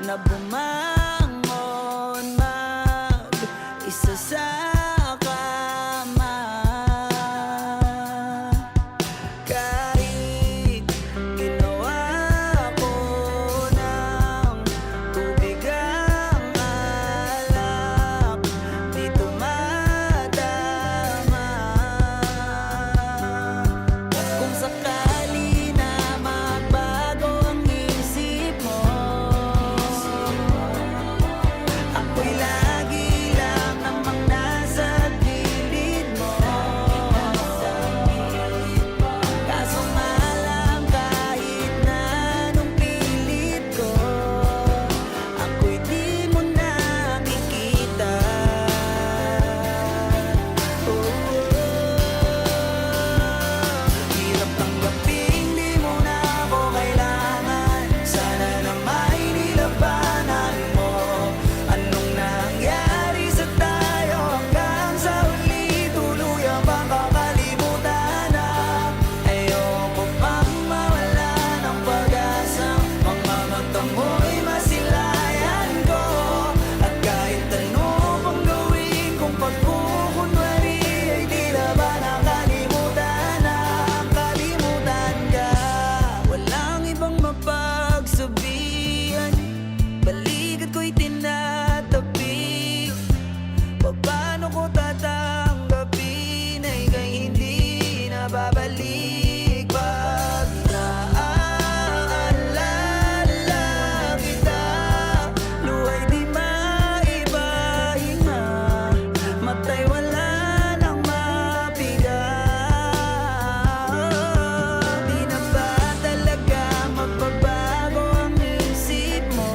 na bumangon mag-isa sa kama. Kahit ginawa ko ng tubig ang alak, di tumatama. Kung sakali na magbago ang isip mo, ako'y lagi lang namang nasa gilid mo. Kaso nga lang, kahit na anong pilit ko, ako'y di mo nakikita. Hirap tanggapin, di mo na ako kailangan. Sana na may nilabanan mo. Anong nangyari sa tayo hanggang sa huli? Tuluyan bang kakalimutan na? Ayoko pang mawala ng pag-asa. Mga mata mo'y masilayan ko. At kahit ano pang gawin kong pagkukunwari, ay di na ba nakalimutan na? Kalimutan ka. Walang ibang mapagsabihan, balikat ko'y tinatabi. Paano ko tatanggapin ay kay hindi na babalik? Pag naaalala kita, luhay di maipahinga, matay wala nang mapiga. Di na ba talaga magbabago ang isip mo?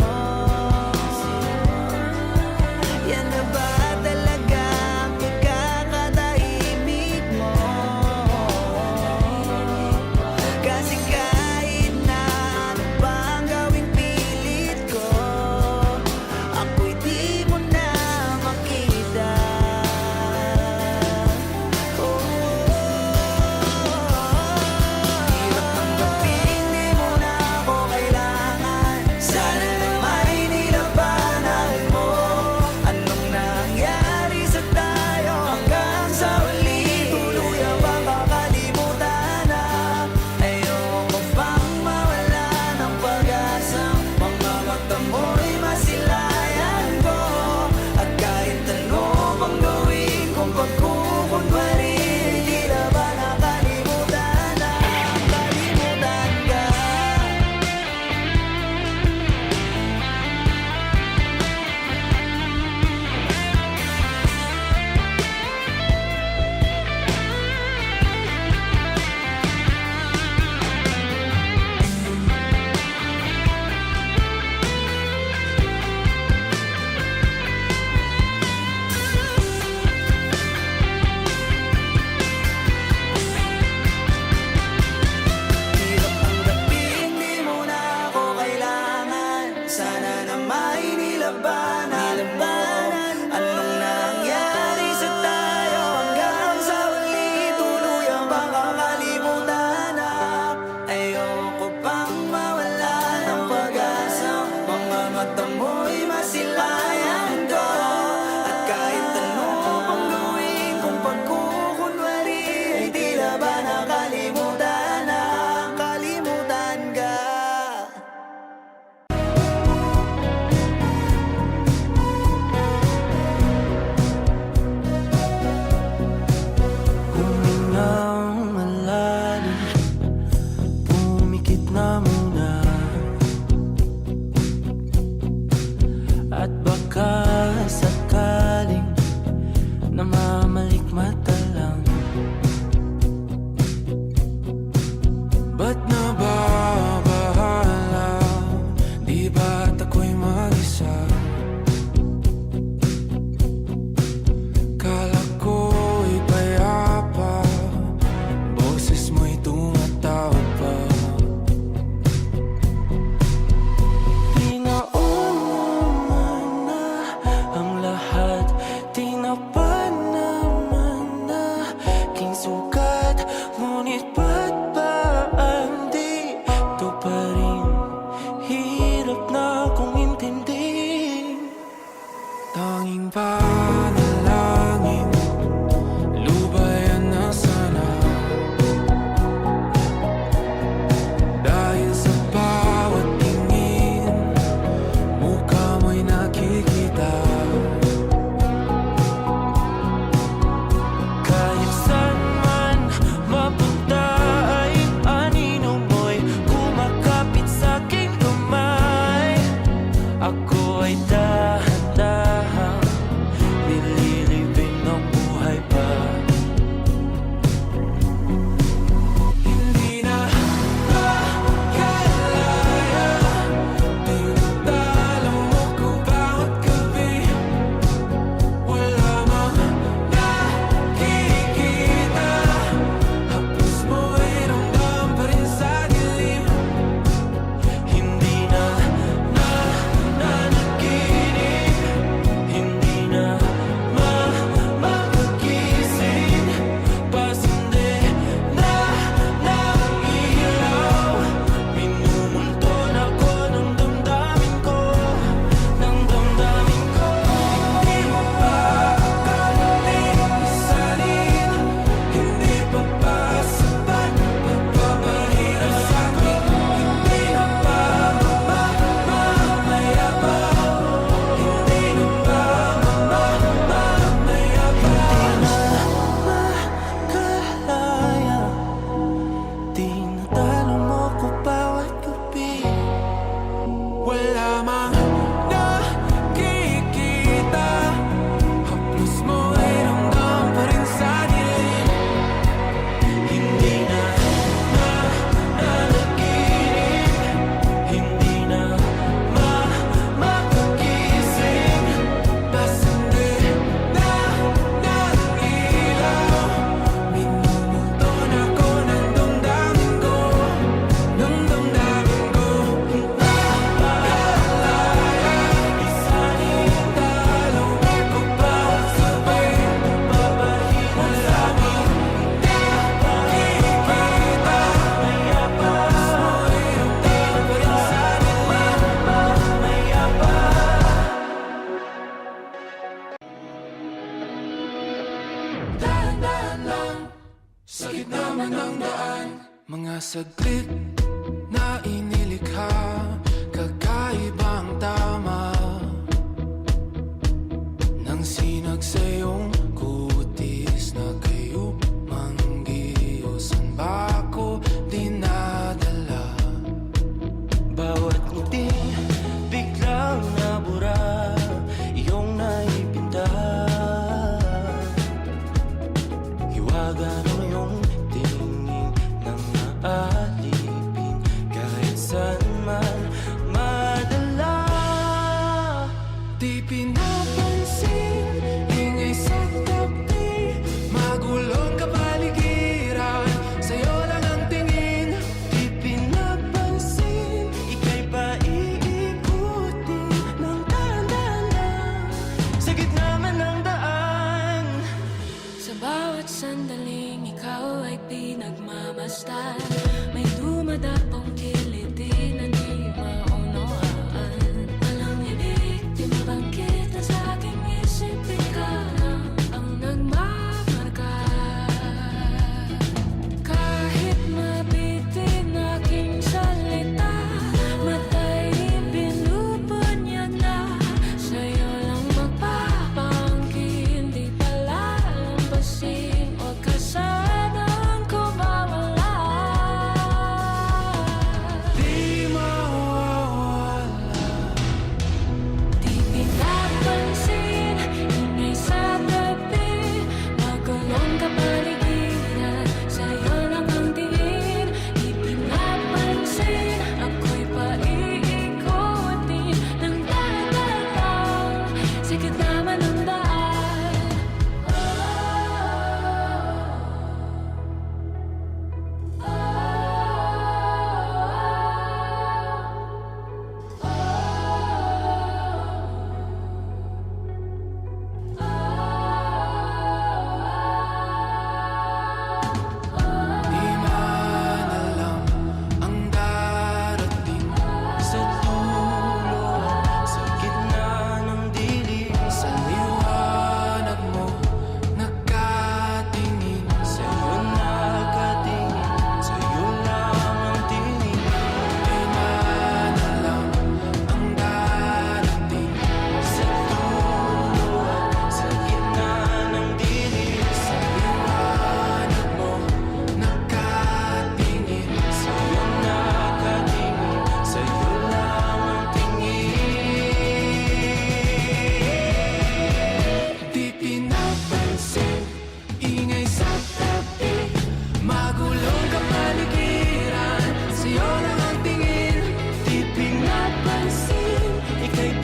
Yan na ba talaga ang ikakatahimik mo? Kasi kahit na ano pang gawing pilit ko, ako'y di mo na makita. Hirap tanggapin, di mo na ako kailangan. Sana na may nilabanan mo. Anong nangyari sa tayo hanggang sa huli? Tuluyan bang kakalimutan na? Ayoko pang mawala ng pag-asa. Mga mata mo'y masilayan ko. At kahit ano pang gawin kong pagkukunwari, di na ba nakalimutan na? Kalimutan ka. Hirap tanggapin, di mo na ako kailangan. Sana na may nilabanan mo. Anong nangyari sa tayo hanggang sa huli? Tuluyan bang kakalimutan na? Ayoko pang mawala ng pag-asa. Mga mata mo'y masilayan ko. At kahit ano pang gawin kong pagkukunwari, ay di na ba nakalimutan na? Kalimutan ka. panalangin, lubayan na sana. Dahil sa bawat tingin, mukha mo'y nakikita. Kahit saan man mapunta ay anino mo'y kumakapit sa'king kamay. Ako ay dahan-dahang nililibing ng buhay pa. Hindi na makalaya, tinatalo mo ko bawat gabi. Wala mang nakikita, hapos mo ay ramdam pa rin sa dilim. Hindi na nanaginip, hindi na mapagising. Pasindi na ng ilaw, minumulton ako ng damdamin ko, ng damdamin ko. Hindi mo pa kailangan isalin, hindi pa ba sapat pagpapahirap sa'kin? Hindi na ba mamayabang? Hindi na ba mamayabang? Makalaya, tinatalo mo ko bawat gabi. Wala mang nakikita, haplos mo ay ramdam pa rin sa dilim. Hindi na nanaginip, hindi na mapagising. Pasindi na ng ilaw, minumulton ako ng damdamin ko, ng damdamin ko. Nakalaya, isalin, talo ako bawat sabay, papahina sa amin. Nakikita, mayabang, mo'y ramdam pa rin sa dilim. Dahan-dahan lang, sa gitna man ng daan, mga saglit na inilikha, kakaibang tama ng sinag sa iyong kutis na kayo manggiyosan ba ako dinadala? Bawat ngiti biglang nabura, iyong naipinta. Hiwaga ng iyong tingin nang naalipin.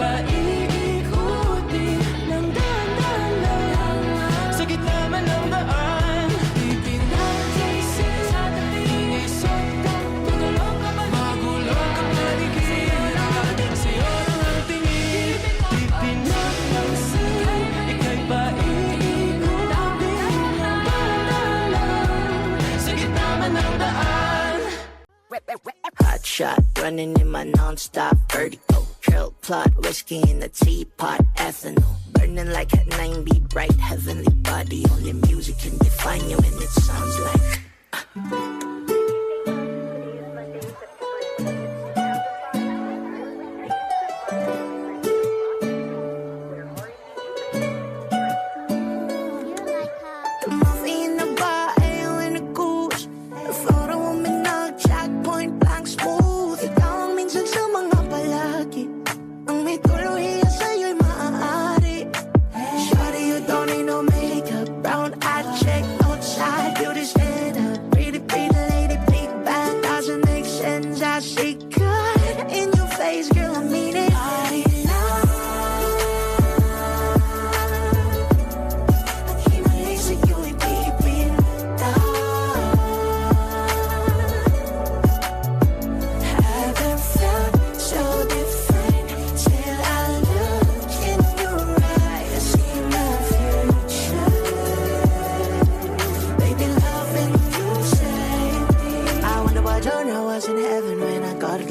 pa iikutin ng dahan-dahan lang. Sa gitna man ng daan, ipinatisin sa tabi, isot ka, tutulong ka man, magulong ka paligiran. Sa'yo lang ang tingin, ipinatisin, ika'y pa iikutin ng dahan-dahan lang. Sa gitna man ng daan. Hot shot, running in my non-stop vertigo. Trail plot, whiskey in the teapot, ethanol. Burning like at 90, bright heavenly body. Only music can define you, and it sounds like. Movie in the bar, ale in a goose. The photo woman nag-jack, point blank smooth. Ikaw ang minsan sa mga palagi. Ang may tuluhiya sa'yo'y maaari. Shawty, you don't need no makeup. Brown eye check, outside, beauty stand up. Pretty, pretty lady, big bang, doesn't make sense. I see good in your face, girl, I mean it. Party now.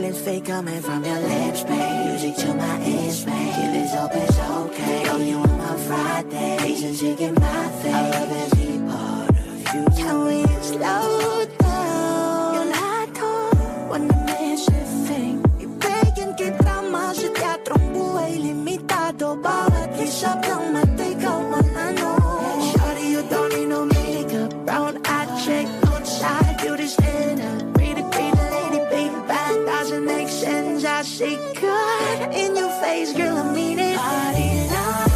Fake coming from your lips, babe. Music to my ears, babe. If it's up, it's okay. Know you on my Friday. Patience, you get my thing. I love every part of you. Tell me you slow down. Yung lahat ko, wanna miss a thing. Ibigin kita mas sa teatrong buhay limitado. Bawat hisap ng mata, ikaw ang ano. Shawty, you don't need no makeup. Brown eye check, outside, beauty stand up. Pretty, pretty lady, big bang, doesn't make sense. I see good in your face, girl, I mean it. Party now.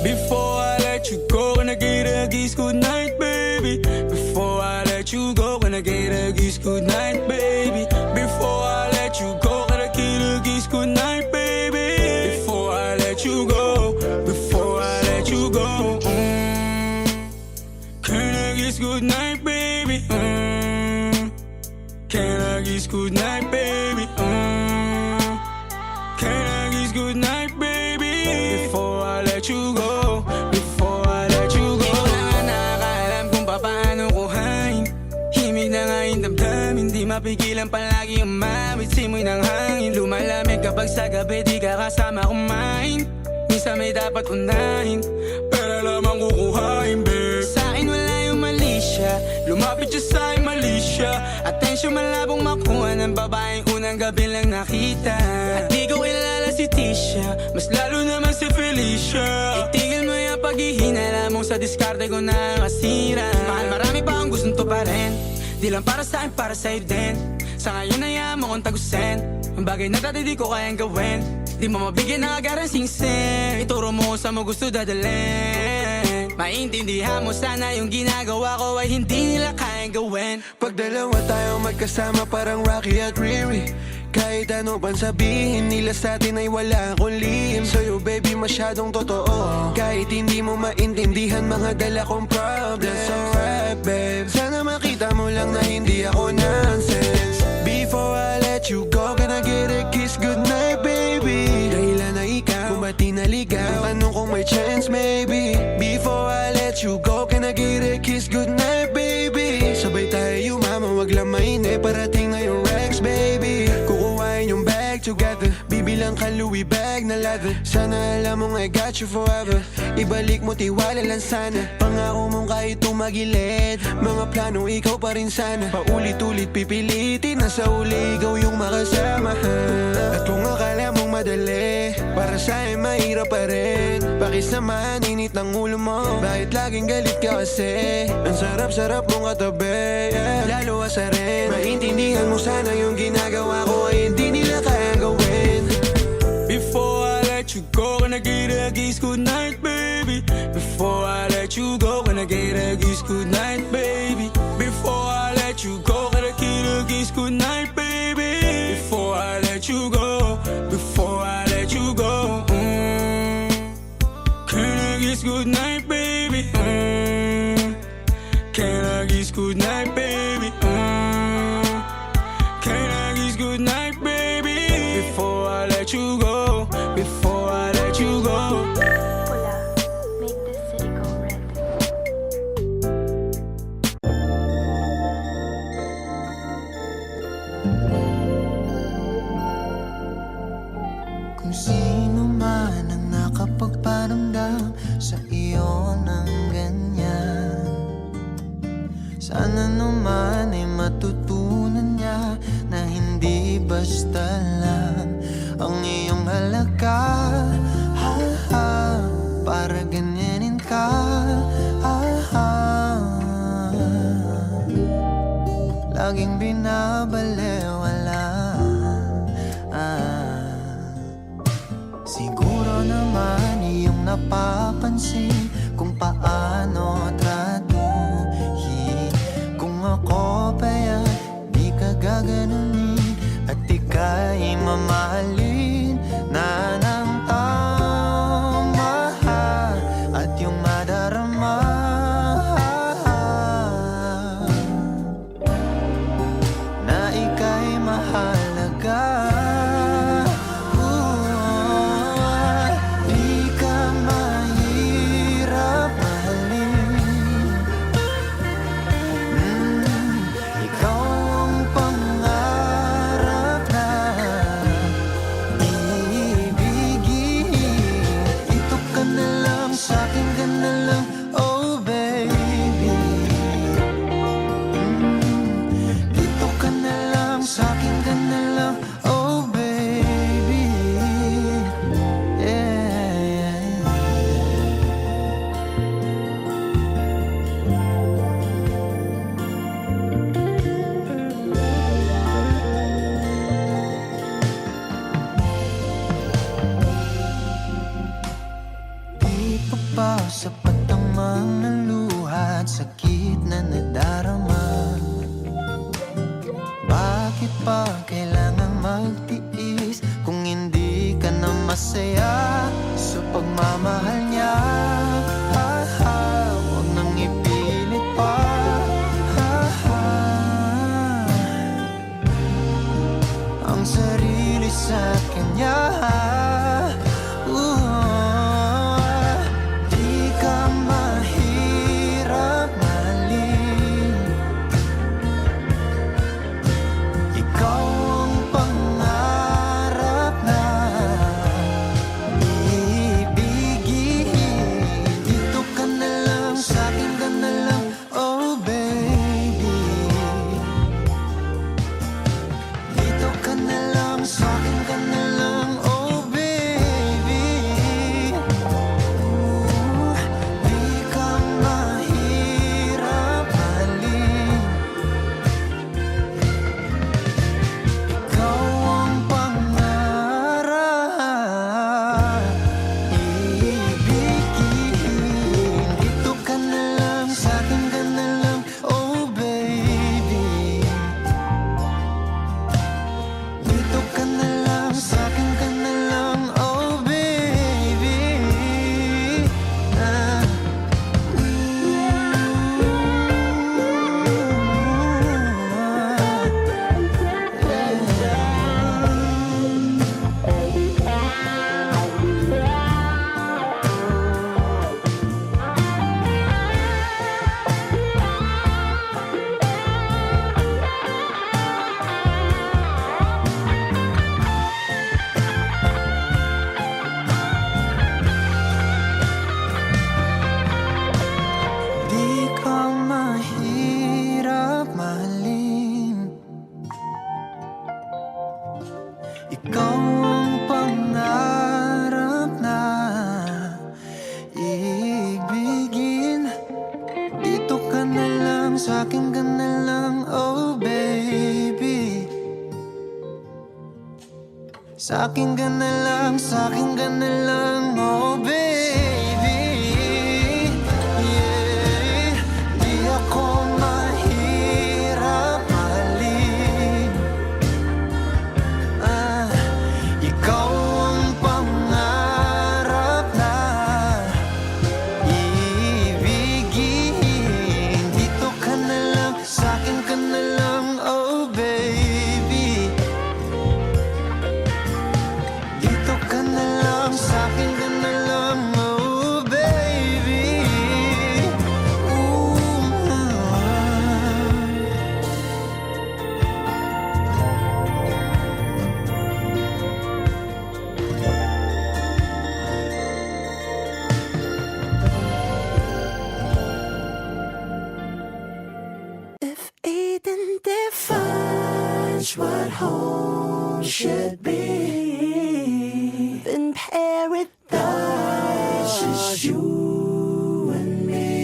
Before I let you go, gonna get a kiss good night, baby. Before I let you go, gonna get a kiss good night, baby. Before I let you go, gonna get a kiss good night, baby. Before I let you go, before I let you go, can I kiss good night, baby? Can I kiss good night, baby? Can I kiss good night, baby? Before I let you go, before I let you go. Di ko na nga nakakaalam kung paano kuhain. Himig na nga yung damdamin, di mapigilan palagi umamit. Simoy ng hangin, lumalamig kapag sa gabi di ka kasama kumain. Minsan may dapat unahin, pero lamang kukuhain, babe. Sa'kin wala yung mali siya, lumapit siya sa'kin mali siya. Atensyon malabong makuha ng babaeng unang gabi lang nakita. At di ko kilala si Tisha, mas lalo naman si Felicia. Itigil mo yung paghihinala mong sa diskarte ko na masira. Mahal, marami pa akong gustong to pa rin. Di lang para sa'kin, para sa'yo din. Sa ngayon na mo kong tagusin. Ang bagay na dati di ko kayang gawin. Di mo mabigyan ng agarang sing-sing. Ituro mo sa mo gusto dadalhin. Maintindihan mo sana yung ginagawa ko ay hindi nila kayang gawin. Pag dalawa tayo magkasama parang Rocky at Riri. Kahit ano pang sabihin nila sa atin ay wala akong lihim. Sa'yo baby masyadong totoo. Kahit hindi mo maintindihan mga dala kong problems. Alright babe, sana makita mo lang na hindi ako nonsense. Before I let you go, can I get a kiss goodnight baby? Dahilan na ikaw, kung ba't di naligaw. Tanong kung may chance maybe. Before I let you go, can I get a kiss goodnight baby? Sabay tayo yumama, wag lang mainip. Parating na yung Rex baby. Kukuhain yung bag together, bibilang ka Louis bag na leather. Sana alam mong I got you forever. Ibalik mo tiwala lang sana. Pangako mong kahit tumagilid, mga plano ikaw pa rin sana. Paulit-ulit pipilitin na sa uli ikaw yung makasama. At kung akala mong madali, para sa'yo mahirap pa rin. Pakisamahan init ng ulo mo, bakit laging galit ka kasi? Ang sarap-sarap mong katabi, yeah. Lalo asa rin, maintindihan mo sana yung ginagawa ko ay hindi nila kaya gawin. Before I let you go, can I get a kiss goodnight, baby? Before I let you go, can I get a kiss goodnight, baby? Before I let you go, can I get a kiss goodnight, baby? Before I let you go, before I let you go, can I kiss goodnight, baby? Can I kiss goodnight, baby? Can I kiss goodnight, baby? Before I let you go, before I let you go. Pula, make this city go red. Kung sino man ang nakapagparamdam sa iyo ng ganyan, sana naman ay matutunan niya na hindi basta lang ang iyong halaga. Ha, ha, para ganyanin ka. Ha, ha, laging binabalewala. Siguro naman iyong napapansin kung paano tratuhin. Kung ako pa yan, di ka gaganunin at ika'y mamahalin na ng tama at yung madarama na ika'y mahalaga. Di ka mahirap mahalin. Ikaw ang pangarap na ibigin. Ito ka na lang, sa'kin ka na lang, oh baby. Dito ka na lang, sa'kin ka na lang, oh baby. Yeah. Di pa ba sapat ang mga luha at sakit na nadarama? Bakit pa kailangan magtiis kung hindi ka na masaya sa pagmamahal niya? Ha, ha, huwag nang ipilit pa. Ha, ha, ang sarili sa kanya. Di ka mahirap mahalin. Ikaw sa'kin ka na lang, oh baby. Sa'kin ka na lang, sa'kin ka na lang, oh baby. Yeah, di ako mahirap mahalin. Ikaw ang pangarap na iibigin. Dito ka na lang, sa'kin ka na lang, oh baby. Dito ka na lang, sa'kin ka na lang, oh baby. Ooh. If Eden defines what home should be, then paradise is you and me.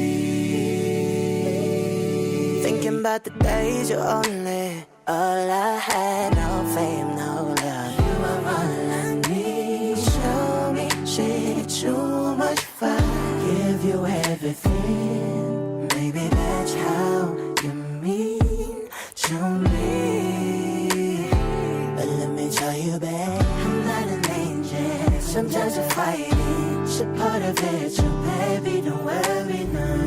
Thinking about the days you're only all I had, no fame, no love. You are all I need. Show me, shit, too much fun. Give you everything. Maybe that's how you mean to me. But let me tell you, babe, I'm not an angel. Sometimes I fight it, it's a part of it. So baby, don't worry, no.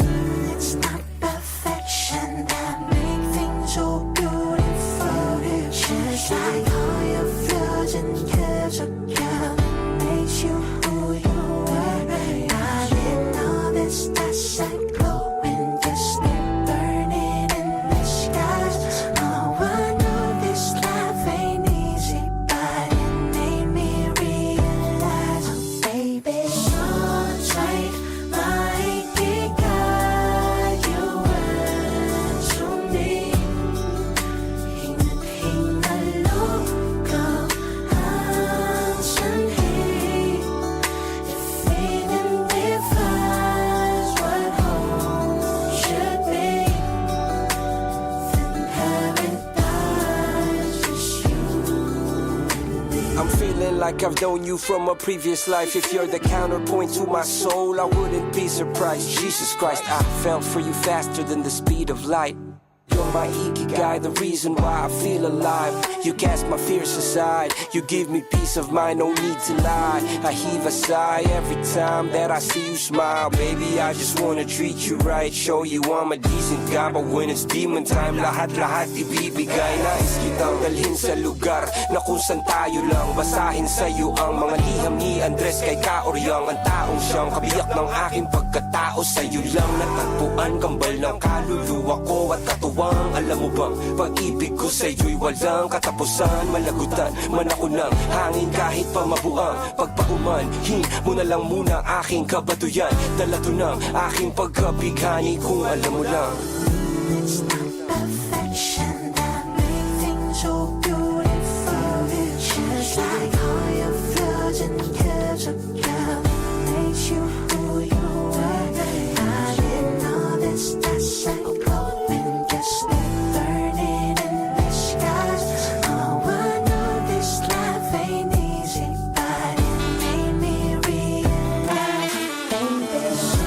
It's not perfection that make things so beautiful. It's just like all your flaws and curves are gone. Makes you who you are. I didn't know this that glowing, just burning in the skies. Oh, I know this life ain't easy, but it made me realize, oh, baby, so tight, my guide you were to me. Hinaloko ang sanhi. If Eden defines what home should be, then paradise is you and me. I'm feeling like I've known you from a previous life. If you're the counterpoint to my soul, I wouldn't be surprised. Jesus Christ, I fell for you faster than the speed of light. You're my ikigai, the reason why I feel alive. You cast my fears aside, you give me peace of mind, no need to lie. I heave a sigh every time that I see you smile. Baby, I just wanna treat you right, show you I'm a decent guy. But when it's demon time, lahat-lahat ibibigay. Nais kitang dalhin sa lugar na kung saan tayo lang. Basahin sa'yo ang mga liham ni Andres kay Kaoryang. Ang taong siyang kabiyak ng aking pagkatao. Sa'yo lang natagpuan, kambal ng kaluluwa ko at katuwang. Alam mo bang pag-ibig ko sa'yo'y walang katapusan. Malagutan man ako ng hangin kahit pa mabuang pagpaumanhin mo na lang muna aking kabatuyan. Dala to ng aking pagkabighani kung alam mo lang. It's not perfection that make things so beautiful. It's just like all your flaws and curves are gone. Makes you who you are. I didn't know this, that's like glowing, just burning in the skies. Oh, I know this life ain't easy, but it made me realize, baby, so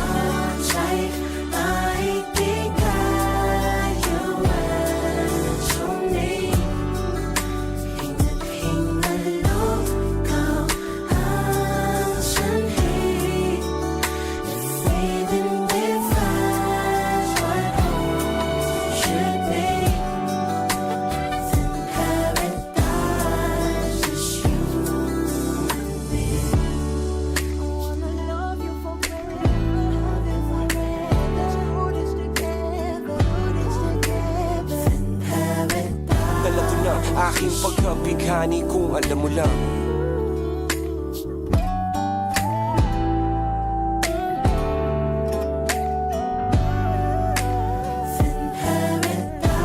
tight, my guide you were to me. Hinaloko ang sanhi. If Eden defines what home should be, then paradise is you and me. I wanna love you forever, love you forever. Do this together, then paradise. Dala to ng aking pagkabighani kung alam mo lang.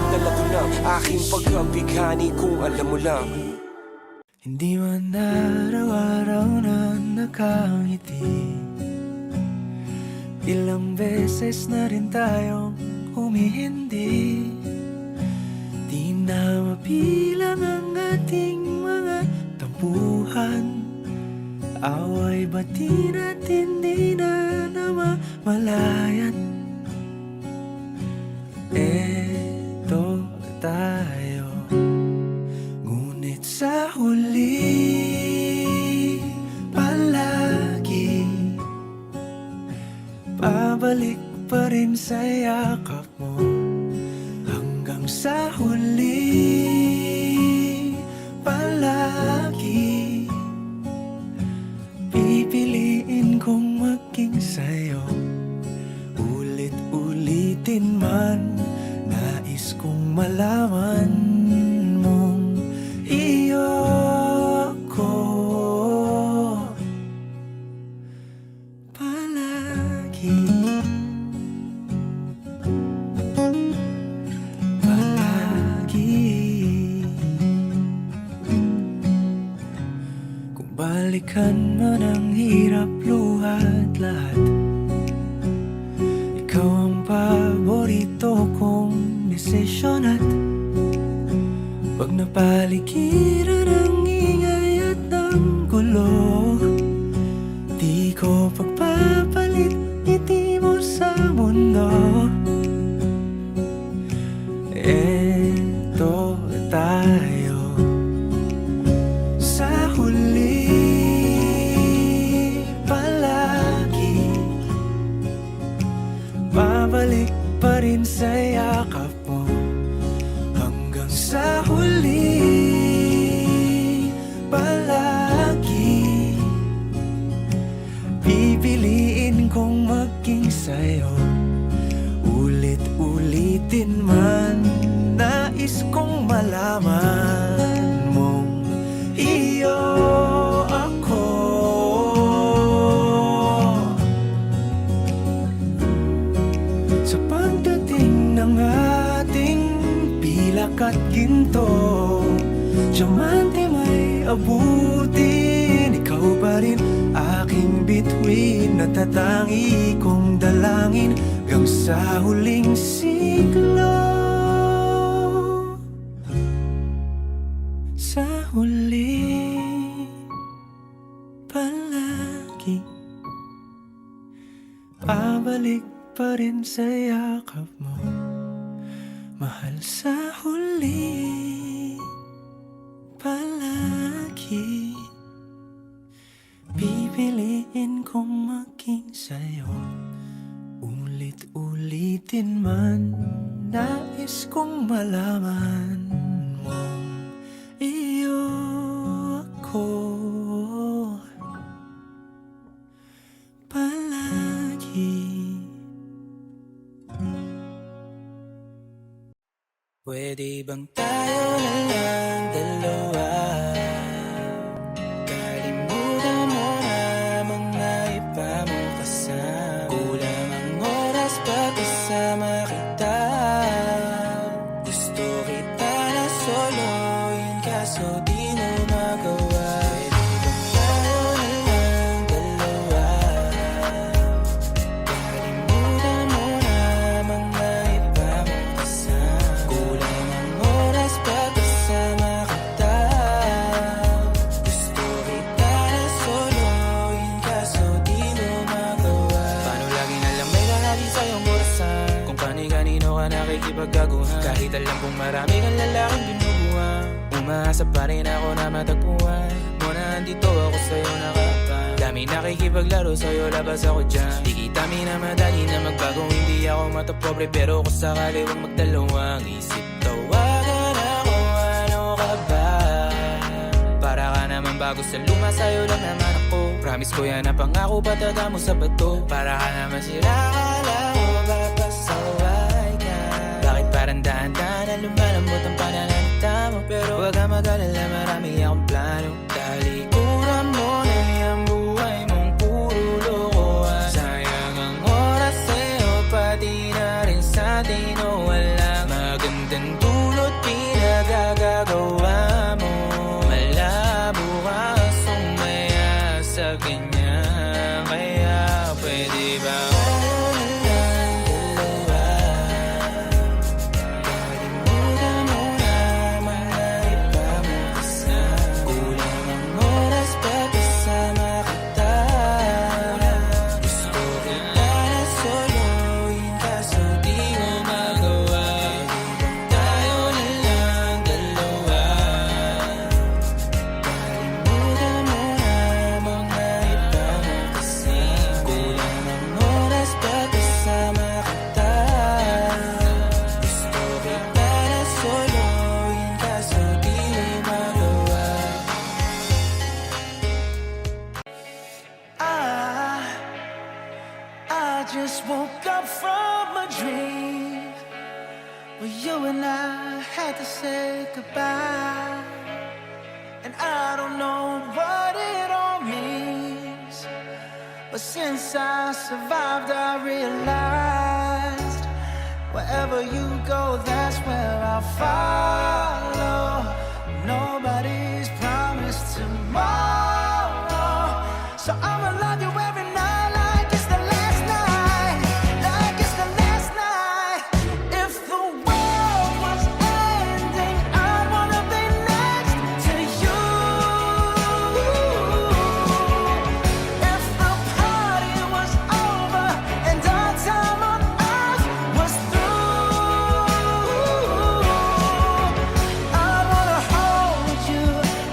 Dala to ng aking pagkabighani kung alam mo lang. Hindi man araw-araw na nakangiti, ilang beses na rin tayong humihindi. Di na mabilang ang ating mga tampuhan. Away bati natin di na namamalayan. Eto tayo, ngunit sa huli palagi pabalik pa rin sa yakap mo. Hanggang sa huli palagi pipiliin kong maging sa'yo. Ulit-ulitin man, nais kong malaman mong iyo ako palagi. Kung balikan man ang hirap, luhat lahat, ikaw ang paborito kong desisyon. At pag napaligiran ang ingay at ang gulo, di ko pagpapalit ngiti mo sa mundo. Eto tayo sa huli palagi, babalik pa rin sa yakap mo. Hanggang sa huli palagi pipiliin kong maging sa'yo. Ulit-ulitin man, nais kong malaman mong iyo ako. Sa pagdating ng ating pilak at ginto, diamante may abutin, ikaw pa rin aking bituin. Natatangi kong dalangin hanggang sa huling siglo. Sa huli palagi pabalik pa rin sa yakap mo, mahal. Sa huli palagi pipiliin kong maging sa'yo. Ulit-ulitin man, nais kong malaman mong iyo ako palagi. Pwede bang tayo na lang dalawa? Kalimutan mo na mga iba mo kasama. Kulang ang oras pag kasama kita. Gusto kita na soloin, kaso di mo magawa. Pwede bang tayo na lang dalawa? Kalimutan mo na mga iba mo kasama. Kulang ang oras pag kasama kita. Gusto kita na soloin, kaso di mo magawa. Paano lagi na lang may lalaki sa iyong burasan? Kung kani-kanino ka nakikipagkaguhan, kahit alam kong marami kang lalaking binubuhan. Umaasa pa rin ako na matagpuan mo na andito ako sa'yo nakapang. Dami nakikipaglaro sa'yo, labas ako dyan. Di kita minamadali na magbago, hindi ako matapobre, pero kung sakali huwag magdalawang isip. Tawagan ako, ano ka ba? Para ka naman bago sa luma, sa'yo lang naman ako. Promise ko yan na pangako, patata mo sa bato. Para ka naman sila, akala ko mapapasaway ka. Bakit parang dahan-dahan na lumalambot ang pananalita mo? Pero huwag ka mag-alala, marami akong plano. Talikuran mo na yung buhay mong puro lokohan. Sayang ang oras sa'yo, pati na rin sa atin. O walang magandang dulot pinagagagawa mo. Malabo ka sumaya sa ganyan. Kaya pwede ba tayo na lang Well, you and I had to say goodbye, and I don't know what it all means, but since I survived, I realized wherever you go, that's where I'll follow. Nobody's promised tomorrow, so I'ma love you every night like it's the last night, like it's the last night. If the world was ending, I'd wanna be next to you. If the party was over and our time on earth was through, I wanna hold you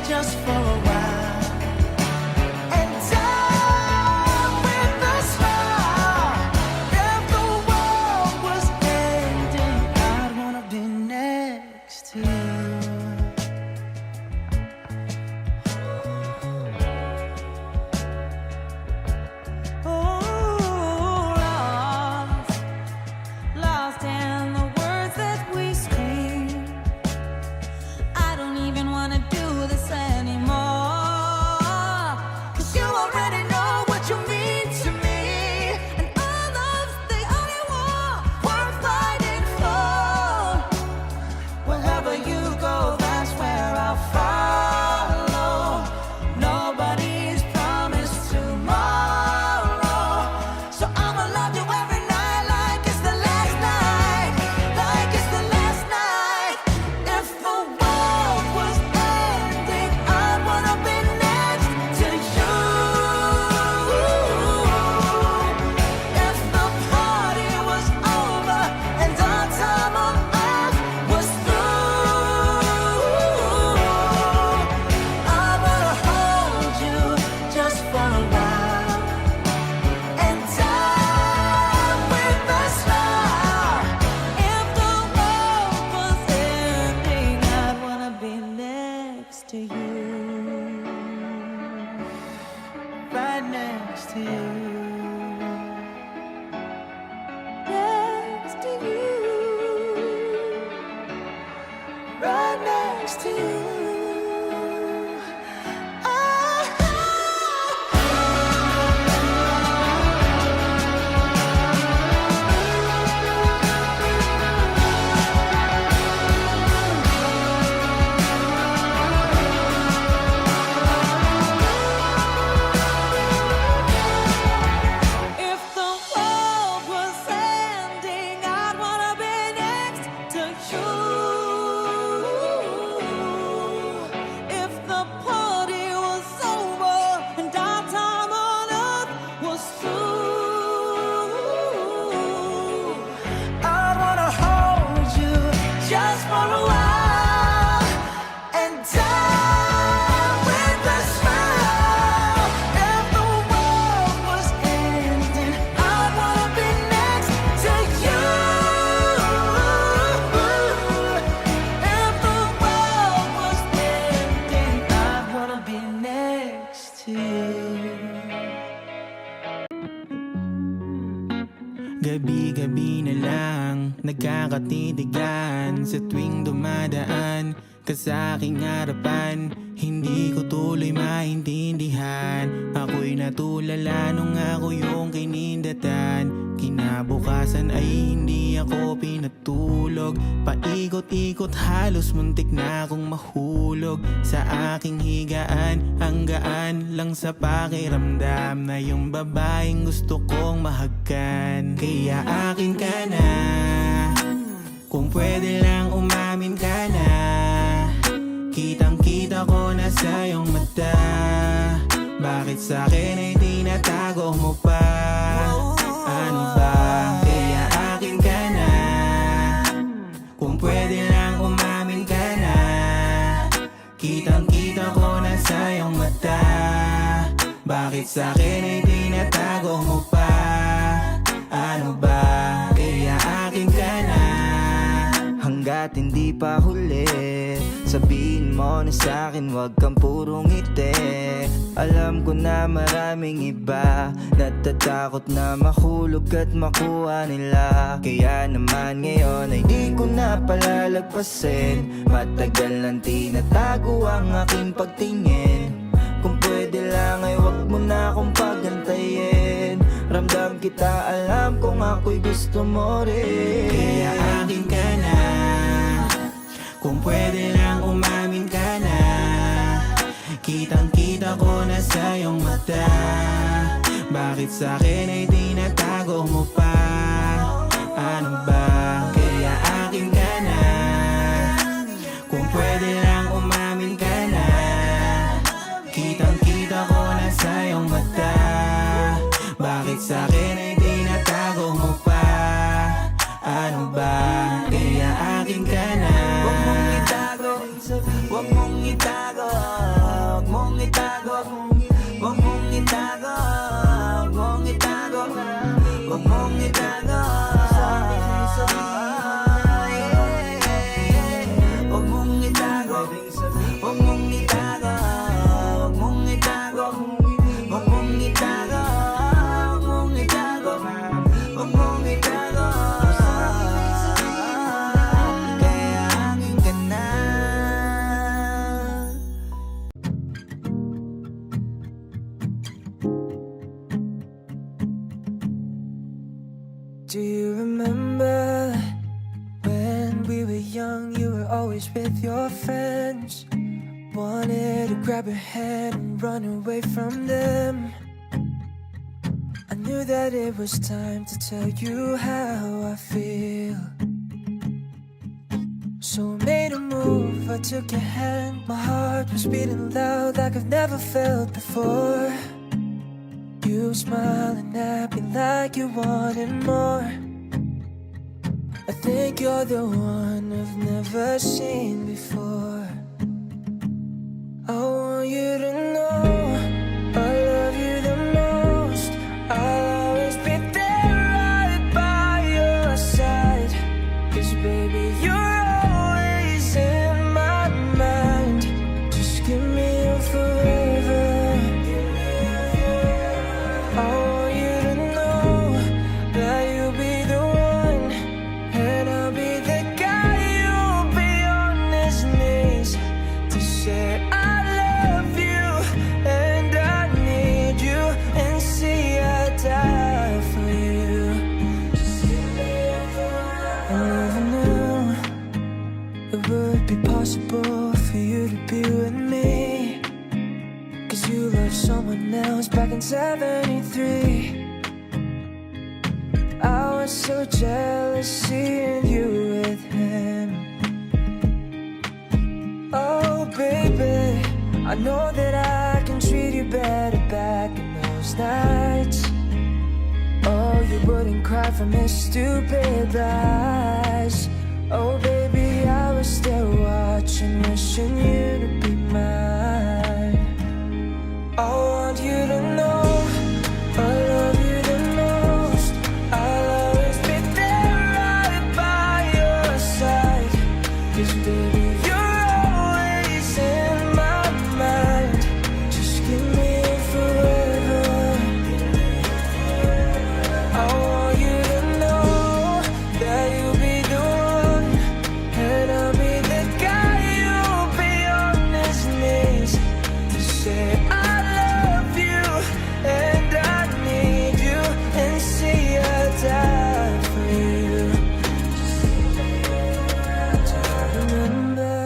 just for a while and die with a smile. If the world was ending, I'd wanna be next to you. Lost in the words that we scream. I don't even wanna do this anymore, 'cause you already know what you mean to me, and our love's the only war worth fighting for. Wherever you go, that's where I'll follow. Nobody's promised tomorrow, so I'ma love you every night like it's the last night, like it's the last night. If the world was ending, I'd wanna be next to you. If the party was over and our time on earth was through, I wanna hold you just for a while and die with a smile. If the world was ending, I'd wanna be next to you. Right next to you. Next to you. Right next to you. If the world was ending, I'd wanna be next to you. If the party was over and our time on earth was through, I wanna hold you just for a while and die with a smile. If the world was ending, I wanna be next to you. If the world was ending, I wanna be next to you. Gabi-gabi na lang nagkakatitigan sa tuwing dumadaan ka sa aking harapan. Hindi ko tuloy maintindihan, ako'y natulala nung ako yung kinindatan. Kinabukasan ay hindi ako pinatulog, paikot-ikot halos muntik na akong mahulog sa aking higaan. Ang gaan lang sa pakiramdam na yung babaeng gusto kong mahagkan. Kaya akin ka na, kung pwede lang umamin ka na. Kitang-kita ko na sa iyong mata, bakit sa'kin ay tinatago mo pa? Ano ba? Kaya akin ka na, kung pwede lang umamin ka na. Kitang-kita ko na sa iyong mata, bakit sa'kin ay tinatago mo pa? Ano ba? Kaya akin ka na, hanggang hanggat hindi pa huli. Sabihin mo na sa'kin wag kang puro ngiti. Alam ko na maraming iba natatakot na mahulog at makuha nila. Kaya naman ngayon ay di ko na palalagpasin. Matagal nang tinatago ang aking pagtingin. Kung pwede lang ay wag mo na akong pagantayin. Ramdam kita, alam kong ako'y gusto mo rin. Kaya akin ka na, kung pwede lang umamin ka na. Kitang-kita ko na sa iyong mata. Bakit sa'kin ay tinatago mo pa? Ano ba? Kaya akin ka na, kung pwede lang umamin ka na. Kitang-kita ko na sa iyong mata. Bakit sa'kin ay tinatago mo pa? Ano ba? Kaya akin ka na. Huwag mong itago, huwag mong itago, huwag mong itago, huwag mong itago, huwag mong itago, huwag mong itago. Huwag mong itago, huwag mong itago, huwag mong itago, huwag mong itago, huwag mong itago, huwag mong itago. Kaya akin ka na. Do you remember when we were young? You were always with your friends. Wanted to grab your hand and run away from them. I knew that it was time to tell you how I feel. So I made a move, I took your hand. My heart was beating loud like I've never felt before. You smiling at me like you wanted more. I think you're the one I've never seen before. I want you to know I love you the most. I'll always be there right by your side. 'Cause baby, you're always in my mind. Just give me your forever. I want you to know that you'll be the one, and I'll be the guy who'll be on his knees to say I love you and I need you, and see I die for you. I never knew it would be possible for you to be with me. 'Cause you loved someone else back in '73. I was so jealous seeing you with him. Oh baby, I know that I can treat you better back in those nights. Oh, you wouldn't cry from his stupid lies. Oh baby, I was still watching, wishing you to be mine. I want you to know I love you the most. I'll always be there right by your side. 'Cause baby, you're always in my mind. Just give me it forever. I want you to know that you'll be the one, and I'll be the guy who'll be on his knees to say I love you and I need you, and see I die for you. Do you remember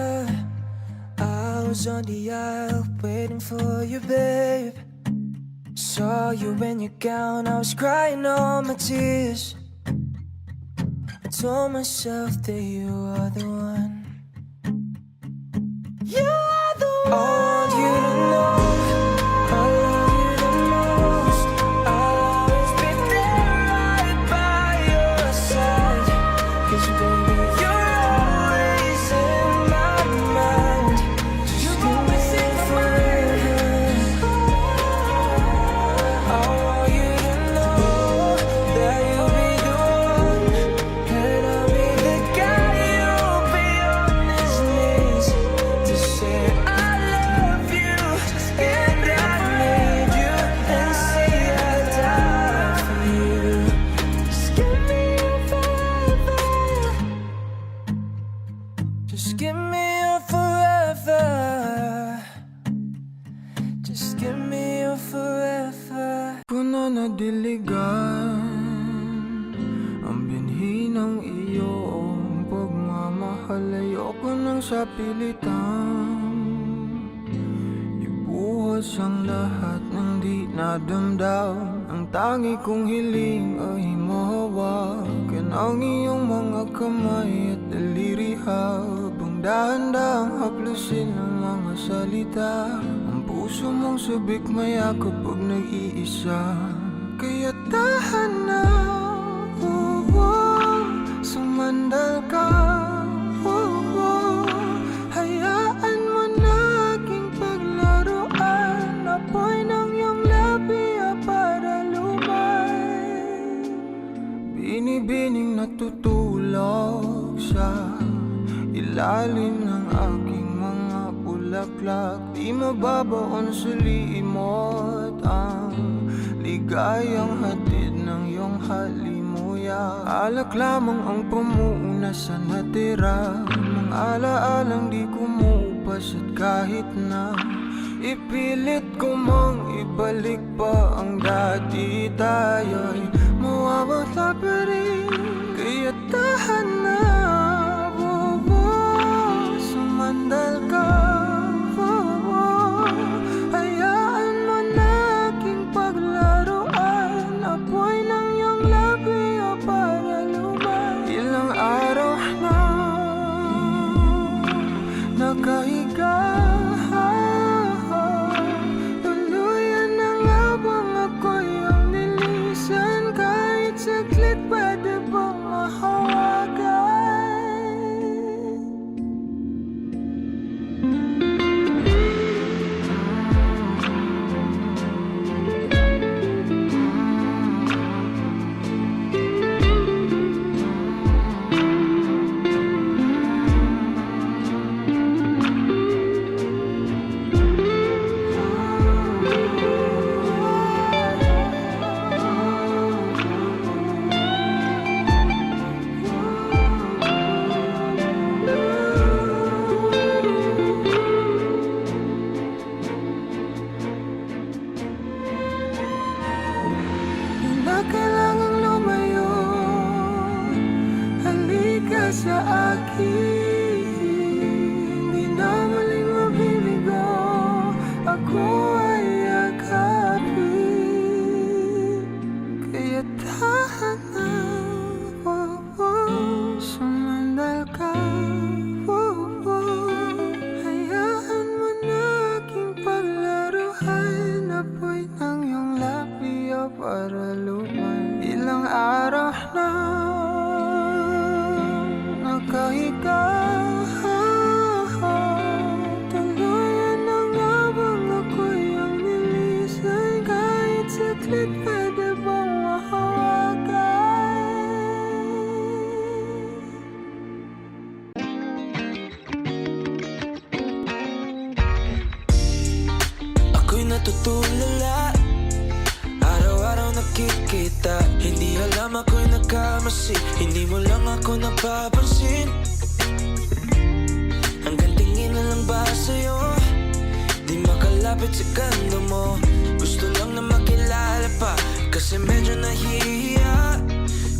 I was on the aisle waiting for you, babe? Saw you in your gown, I was crying all my tears. I told myself that you are the one. You are the one. I want you to know I love you the most. I'll always be there right by your side. 'Cause baby, you're always in my mind. Just give me it forever. I want you to know that you'll be the one, and I'll be the guy who'll be Just give me your forever. Just give me your forever. Puno na diligan ang binhi ng iyong pagmamahal. Ayoko nang sa pilitan ibuhos ang lahat ng di nadamdam. Ang tangi kong hiling ay mahawakan ang iyong mga kamay at daliri habang dahan-dahang haplusin ang mga salita. Ang puso mong sabik maya kapag nag-iisa. Kaya tahan na, oh, oh, sumandal ka, oh, oh. Hayaan mo na aking paglaruan. Apoy ng iyong labi para lumay. Binibining natutulog sa ilalim ng aking mga bulaklak. Di mababaon sa limot ang ligayang hatid ng iyong halimuyak. Alak lamang ang pamuuna sa natira, mga alaalang di kumupas. At kahit na ipilit ko mang ibalik pa ang dati, tayo'y mawawala pa rin. Kaya tahan na, oh, oh, sumandal ka, oh, oh. Hayaan mo na aking paglaruan. Apoy ng iyong labi para lumay. Ilang araw na nakahiga, tuluyan na nga bang ako'y ang nilisan. Kahit saglit pwede bang mahawagan? Na kailangang lumayo, halika sa akin. Di na muling mabibigo, ako ay yakapin. Kaya tahan na, oh, oh, sumandal ka, oh, oh. Hayaan mo na aking paglaruan. Apoy ng iyong labi para lumay. Ilang araw na nakahiga, tuluyan na nga bang ako'y ang nilisan. Kahit saglit pwede bang mahawagan? Ako'y natutulala, araw-araw nakikita. Hindi alam ako'y nagkamasi, hindi mo lang ako napapansin. Hanggang tingin na lang ba sa'yo, di makalapit sa ganda mo. Gusto lang na makilala pa, kasi medyo nahihiya.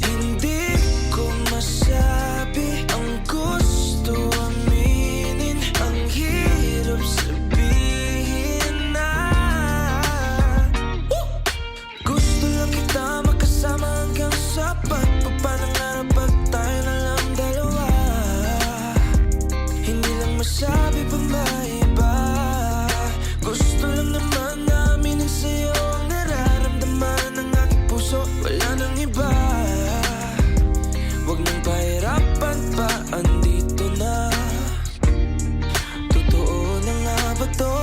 Hindi ko masabi ang gusto aminin, ang hirap sabihin na gusto lang kita makasama hanggang sa pagpapanangarap pag tayo na lang dalawa. Hindi lang masabi pa may iba. Gusto lang naman namin sa'yo ang nararamdaman ng aking puso. Wala nang iba. Huwag nang pahirapan pa, andito na. Totoo na nga ba to?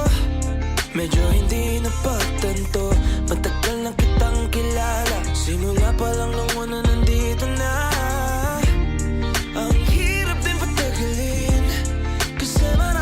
Medyo hindi na pagtanto. Matagal na kitang kilala, simula pa lang nung una nandito na. Ang hirap din patagalin, kasi marami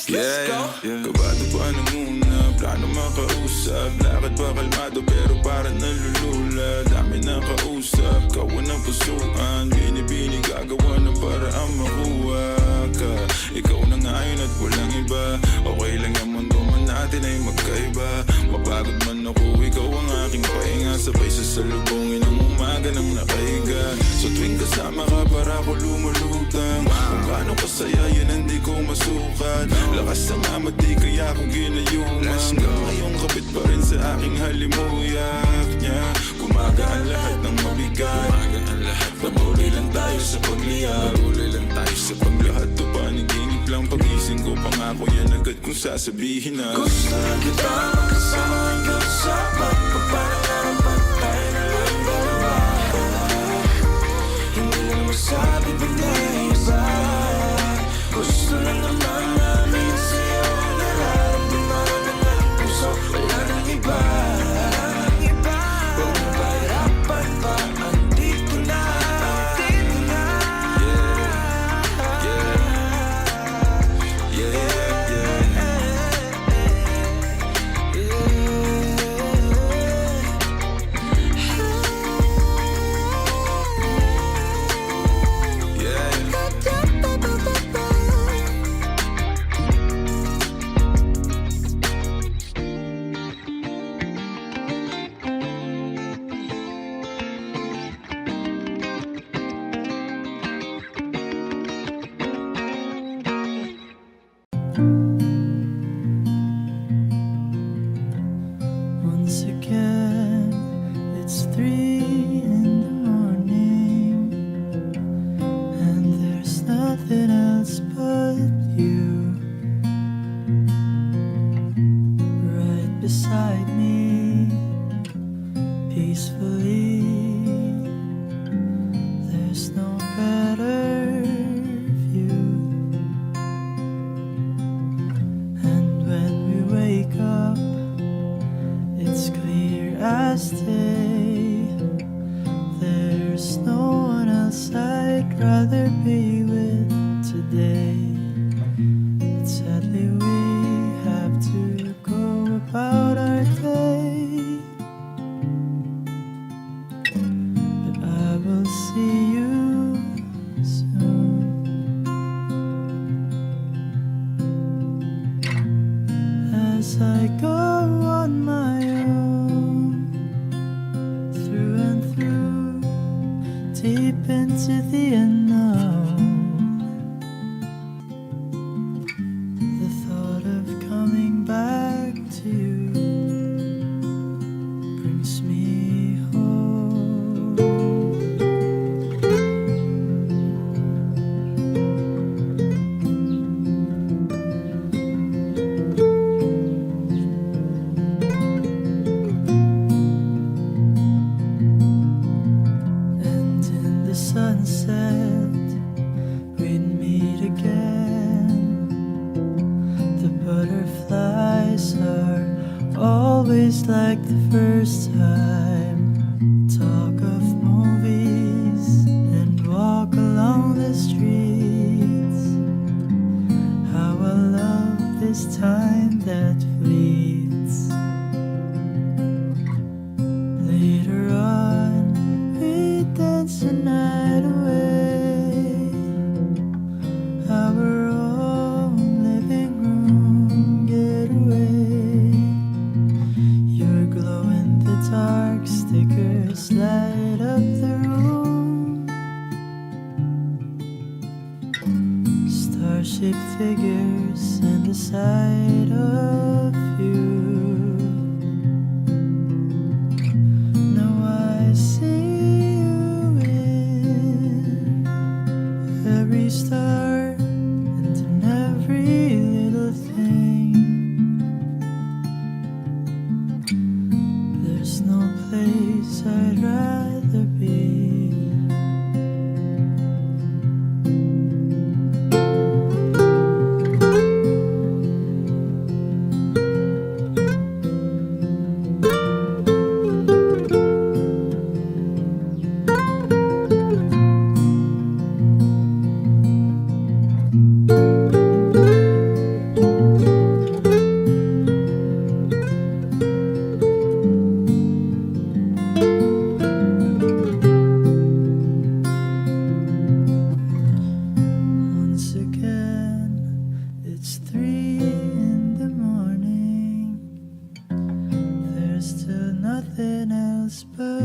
Let's go. Kabado pa nung una, plano makausap. Lakad pa kalmado pero parang nalulula. Dami na kausap, kawan ng pusuan. Binibini gagawa ng paraan makuha ka. Ikaw na ngayon at walang iba. Okay lang yung mundo man natin ay magkaiba. Mapagod man ako, ikaw ang aking pahinga. Sabay sasalubungin ang umaga ng nakahiga. So tuwing kasama ka para ko lumulutang. Kung gaano kasaya yan hindi ko masukat. Lakas ng amat di kaya kong ginayuman. Ngayong kapit pa rin sa aking halimuyak niya. Gumagaan lahat ng mabigat. Patuloy lang tayo sa pagliyab. Patuloy lang tayo sa paglahat. To paniginip lang pagising ko. Pangako yan agad kung sasabihin na Gusto lang kita makasama hanggang sa pagpapanarapan tayo na lang dalawa. Hindi lang masabi pa na iba. Gusto lang naman namin sa'yo ang nararamdaman ng aking puso. Wala nang iba. Huwag mo pahirapan pa, andito na. Once again, it's 3 in the morning, and there's nothing else but you right beside me, peacefully. There's no better view, and when we wake up, it's clear as day. There's no one else I'd rather be with today. But sadly we have to go about our day. But I will see you soon. As I go on my own, through and through, deep into the unknown. The thought of coming back to you brings me home. And in the sunset, we'd meet again. The butterflies are always like the first time. Talk of movies and walk along the streets. How I love this time that fleets. Later on, we dance the night away. Our own living room getaway. Your glow in the dark stickers light up the room. Star-shaped figures and the sight of you. Now I see you in every star and in every little thing. There's no place I'd rather be.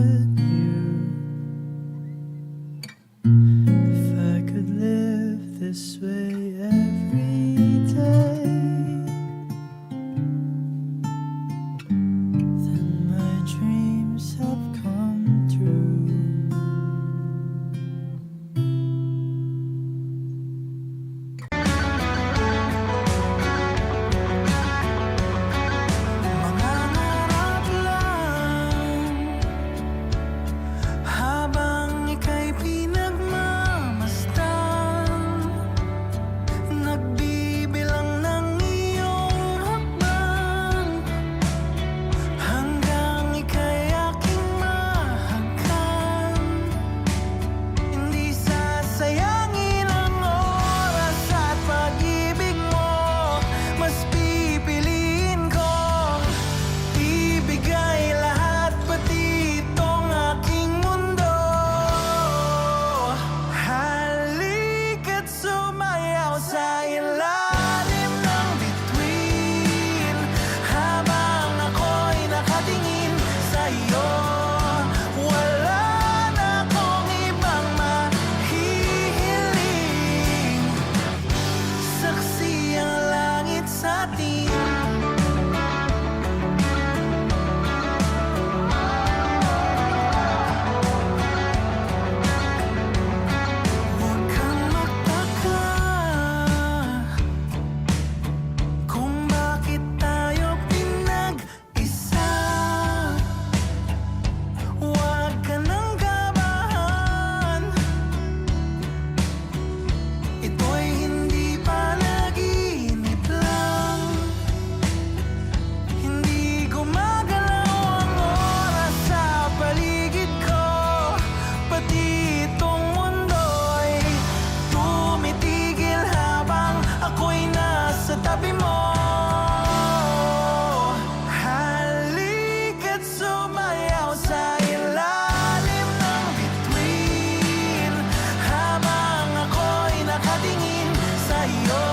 with you. If I could live this way every day, then my dreams have come true. Mangarap lang habang ika'y pinagmamasdan, nagbibilang ng iyong hakbang, hanggang ika'y aking mahagkan. Hindi sasayangin ang oras at pag-ibig mo, mas pipiliin ko ibigay lahat, pati itong aking mundo. Halika't sumayaw sa ilalim ng bituin, habang ako'y nakatingin sa'yo. Wala na akong ibang mahihiling, saksi ang langit sa atin. Huwag kang magtaka kung bakit tayo pinag-isa. Huwag ka nang kabahan, ito'y hindi panaginip lang. Hindi gumagalaw ang oras sa paligid ko, pati itong mundo'y tumitigil habang ako'y nasa tabi mo. Halika't sumayaw sa ilalim ng bituin, habang ako'y nakatingin sa'yo.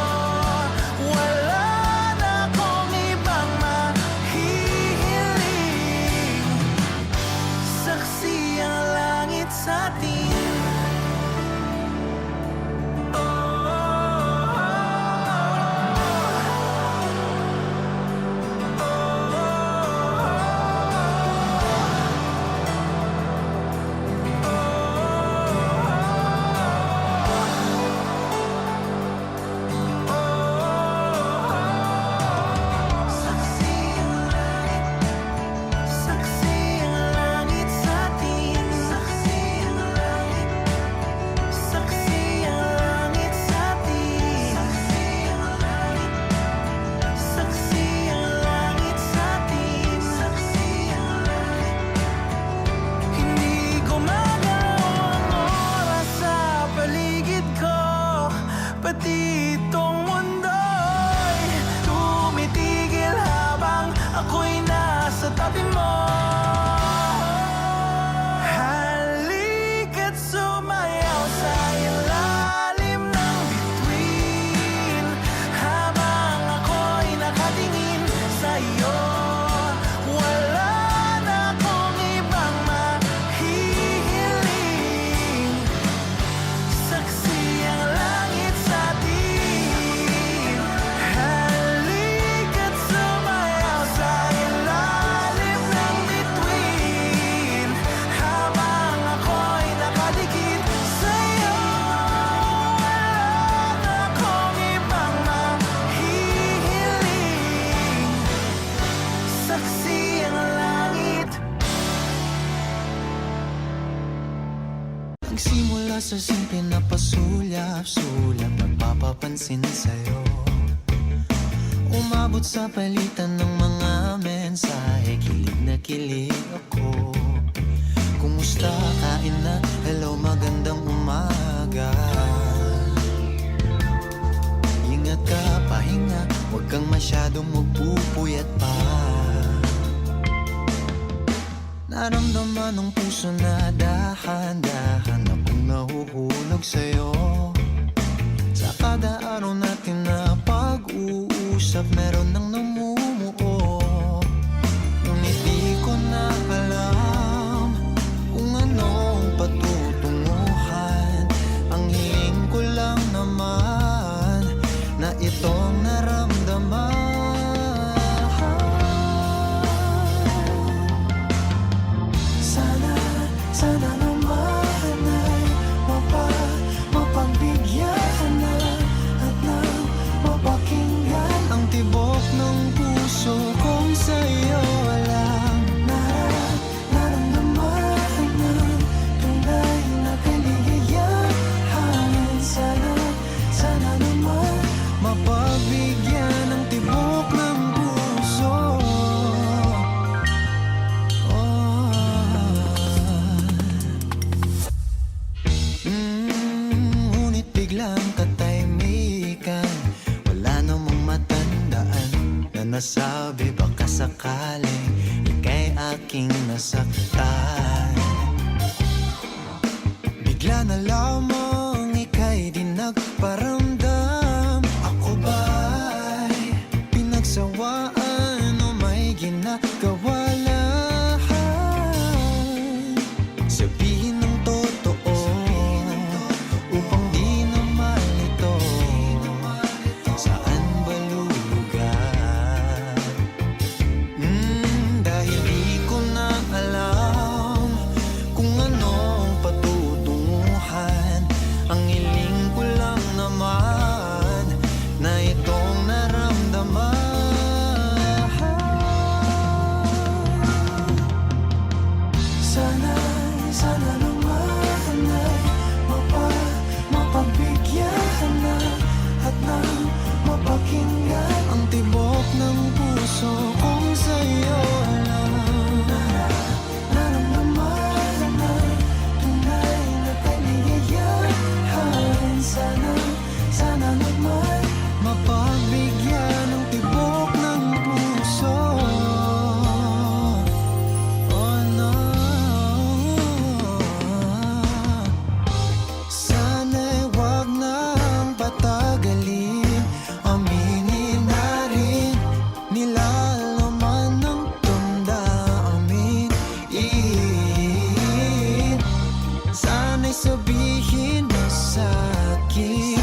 Wala na akong ibang mahihiling, saksi ang langit sa atin. Saksi ang langit sa atin. Saksi ang langit. Saksi ang langit sa atin. Saksi ang langit sa atin. Saksi ang langit. Hindi gumagalaw ang oras sa paligid ko, pati itong mundo'y tumitigil habang ako'y nasa tabi mo. Halika't sumayaw sa ilalim ng bituin, habang ako'y nakatingin sa'yo. Wala na akong ibang mahihiling, saksi ang langit sa atin. Halika't sumayaw sa ilalim ng bituin, habang ako'y nakadikit sa'yo. Wala na akong ibang mahihiling, saksi ang langit. Nagsimula sa simple na pasulyap-sulyap, nagpapapansin sa'yo. Umabot sa palitan ng mga mensahe, kilig na kilig ako. Kumusta, kain na, hello, magandang umaga. Ingat ka, pahinga, huwag kang masyadong magpupuyat pa. Naramdaman ng puso na dahan-dahan akong nahuhulog sa'yo. Sa kada araw natin na pag-uusap, meron nang namumuo. Ngunit di ko na alam masabi baka sakaling ika'y aking nasaktan. Bigla na lamang ika'y di nagparamdam. Ako ba'y pinagsawaan o may ginagawa lahat? Sabihin ng totoo upang di na malito. Saan ba lulugar? Dahil di ko na alam kung anong patutunguhan. Ang hiling ko lang naman na itong naramdaman. Sana naman ay mapagbigyan na at nang mapakinggan Ang tibok ng puso kong sa'yo lang. naramdaman na tunay na kaligayahan. Sana naman Mapagbigyan ng tibok ng puso. Oh no. Sana'y wag nang patagalin. Aminin na rin nilalaman ng damdamin. Sana'y sabihin mo sa'kin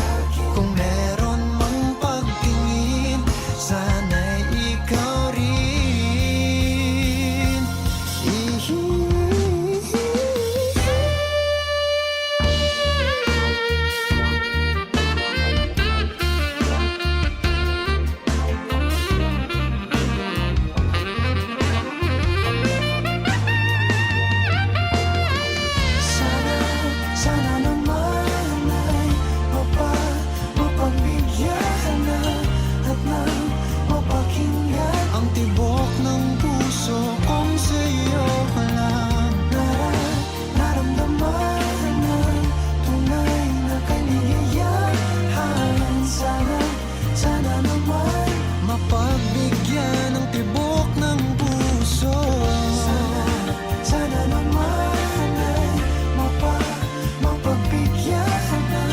kung meron mang pagtingin. Sana'y ikaw rin. Sana naman ay mapagbigyan na at nang mapakinggan. Ang tibok ng puso kong sa'yo lang. Naramdaman na tunay na kaligayahan. Sana naman Mapagbigyan ng tibok ng puso. Sana naman ay mapagbigyan na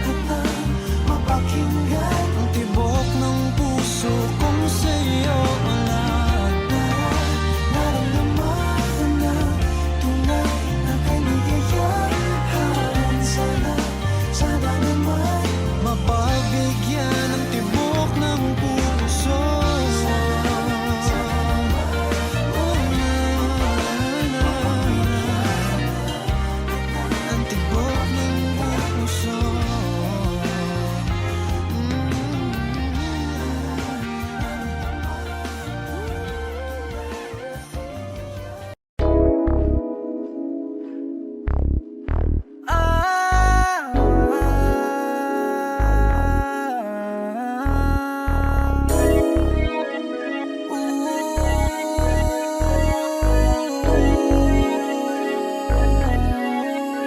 at nang mapakinggan. Ang tibok ng puso kong sa'yo lang. Naramdaman na tunay na kaligayahan. Sana naman Mapagbigyan ng tibok ng puso. Oh, ang tibok ng puso.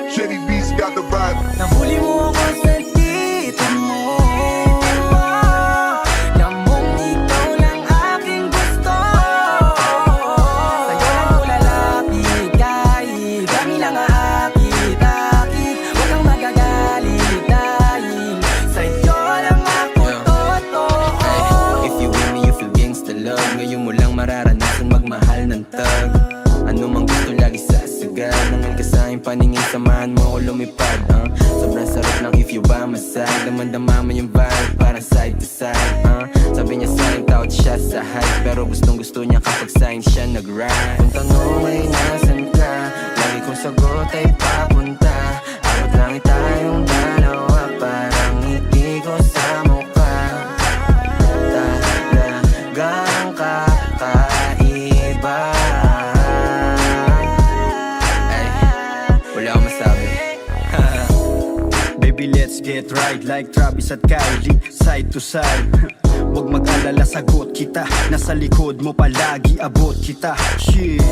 Shady Beats got the vibe. Nahuli mo ako sa dito mo. Namong ikaw lang aking gusto. Sa'yo lang ko lalapit kahit kami lang aakit-akit. Huwag kang magagalit dahil sa'yo lang ako totoo. If you with me, you feel gangsta love. Ngayon mo lang mararanasan magmahal ng tag. Ano mang gusto lagi sasagal. Nangal ka sa'king paningin, samahan mo ako lumipad. Sobrang sarap ng if you by my side. Damang-dama mo yung vibe, parang side to side. Sabi niya sa'kin, tawad siya sa hype. Pero gustong-gusto niya kapag sa'kin siya nag-ride. Kung tanong ay nasan ka, lagi kong sagot ay papunta. Abot langit tayong dalawa, parang ngiti ko sa mukha. Talagang kakaiba. Wala akong masabi. Baby, let's get right like Travis at Kylie, side to side. Huwag mag-alala, sagot kita. Nasa likod mo palagi, abot kita. Shit,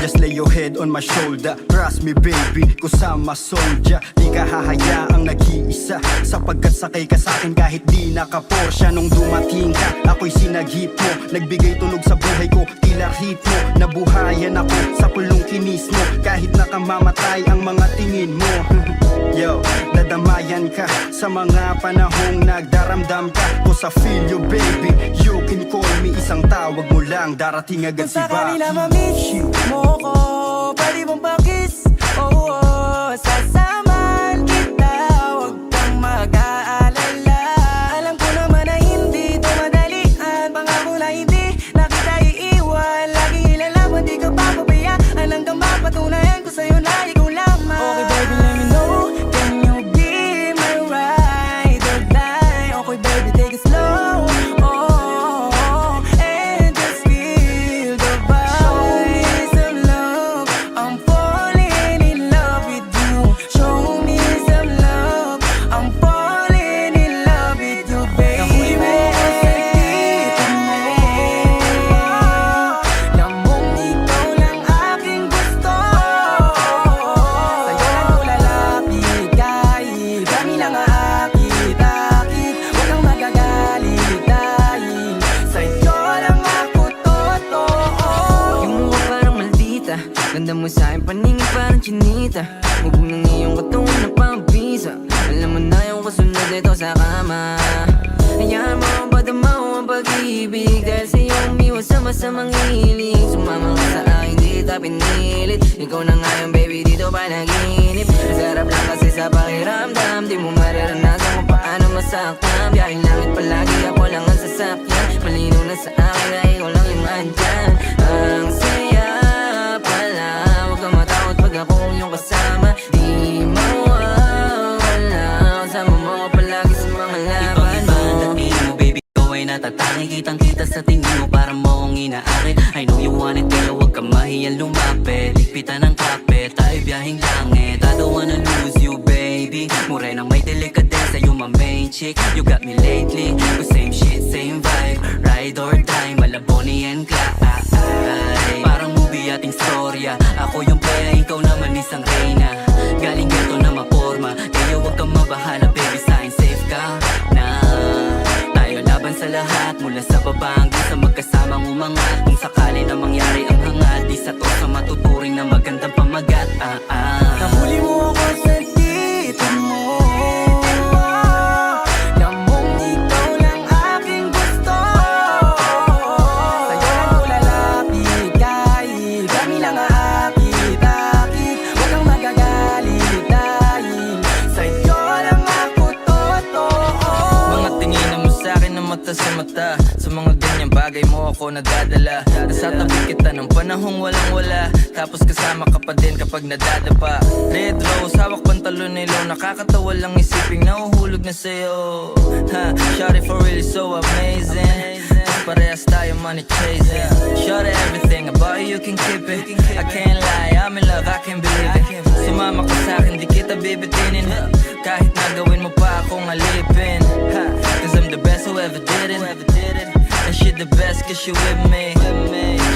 just lay your head on my shoulder. Trust me baby, kusama soldier. Di ka hahayaang nag-iisa, sapagkat sakay ka sa'kin kahit di naka-Porsche. Nung dumating ka, ako'y sinagip mo. Nagbigay tunog sa buhay ko, tila hit mo. Nabuhayan ako sa pulong kinis mo. Kahit nakamamatay ang mga tingin mo. Yo, dadamayan ka sa mga panahong nagdaramdam ka. Cause I feel you baby, you can call me. Isang tawag mo lang, darating agad si Kung sakali na Baki. ma-miss mo ko, pwede mong pa-kiss. Oh, oh, sasamahan kita, huwag kang mag-aalala. Alam ko naman na hindi ito madalian, pangako na hindi na kita iiwan. Laging ilalaban, di ka papabayaan, hanggang mapatunayan ko sa'yo na ikaw lamang. Okay baby, let me know, can you be my ride or die? Okay baby, take it slow, oh, and just feel the vibe. Some love, I'm falling in love with you. Show me some love, I'm falling in love with you, baby. Nahuli mo ako sa dito mo, lamang ikaw lang aking gusto. Sa'yo lang ko lalapit kahit kami lang aakit-akit. Huwag kang magagalit dahil sa'yo lang ako totoo. Yung mukha parang maldita, ganda mo sa'kin paningin parang chinita. Hubog ng iyong katungan na pampisa. Alam mo na yung kasunod nito sa kama. Hayaan mo ang padamaw ang pag-ibig, dahil sa'yo umiwas sa masamang hiling. Sumama ka sa akin, di kita pinilit. Ikaw na nga yung baby dito panaginip. Masarap lang kasi sa pakiramdam, di mo mararanasan kung paano masaktan. Biyahing langit palagi, ako lang ang sasakyan. Malinaw na sa akin na ikaw lang yung andyan. Ang saya pala, huwag kang matakot pag akong iyong kasama. Di mawawala, kasama mo ako palagi sa mga laban mo. Dating mo baby, ikaw ay natatangi. Kitang kita sa tingin mo, para mo akong inaakit. I know you want it, pero huwag ka mahiyang lumapit. Ligpitan ng kapit, tayo biyahing langit. I don't wanna lose you baby. Morenang may delikadesa, you my main chick. You got me lately, with same shit, same vibe. Ride or die, Malaboni and Clyde. Parang movie ating storya. Ako yung playa, ikaw naman isang reyna. Galing ghetto na maporma, kaya huwag kang mabahala baby, sa'kin safe ka na. Tayo laban sa lahat, mula sa baba hanggang sa magkasamang umangat. Kung sakali na mangyari ang hangat, di sa to sa matuturing na magandang pamagat. Nahuli mo ako sa dito mo, lamang ikaw lang aking gusto. Sa'yo lang ko lalapit kahit kami lang aakit-akit. Huwag kang magagalit dahil sa'yo lang ako totoo. Mga tingin mo sa'kin na mata sa mata. Sa mga ganyang bagay mo ako nadadala. Nasa tabi kita ng panahong walang wala, tapos kasama ka pa din kapag nadadapa. Red rose, hawak pantalon nilo. Nakakatawa lang isiping nahuhulog na sa'yo. Ha, shawty for really so amazing. Parehas tayo money chasing. Shawty everything about you can keep it. I can't lie, I'm in love, I can't believe it. Sumama ka sa'kin, di kita bibitinin. Kahit nagawin mo pa akong alipin. Ha, cause I'm the best who ever did it. And she the best cause she with me.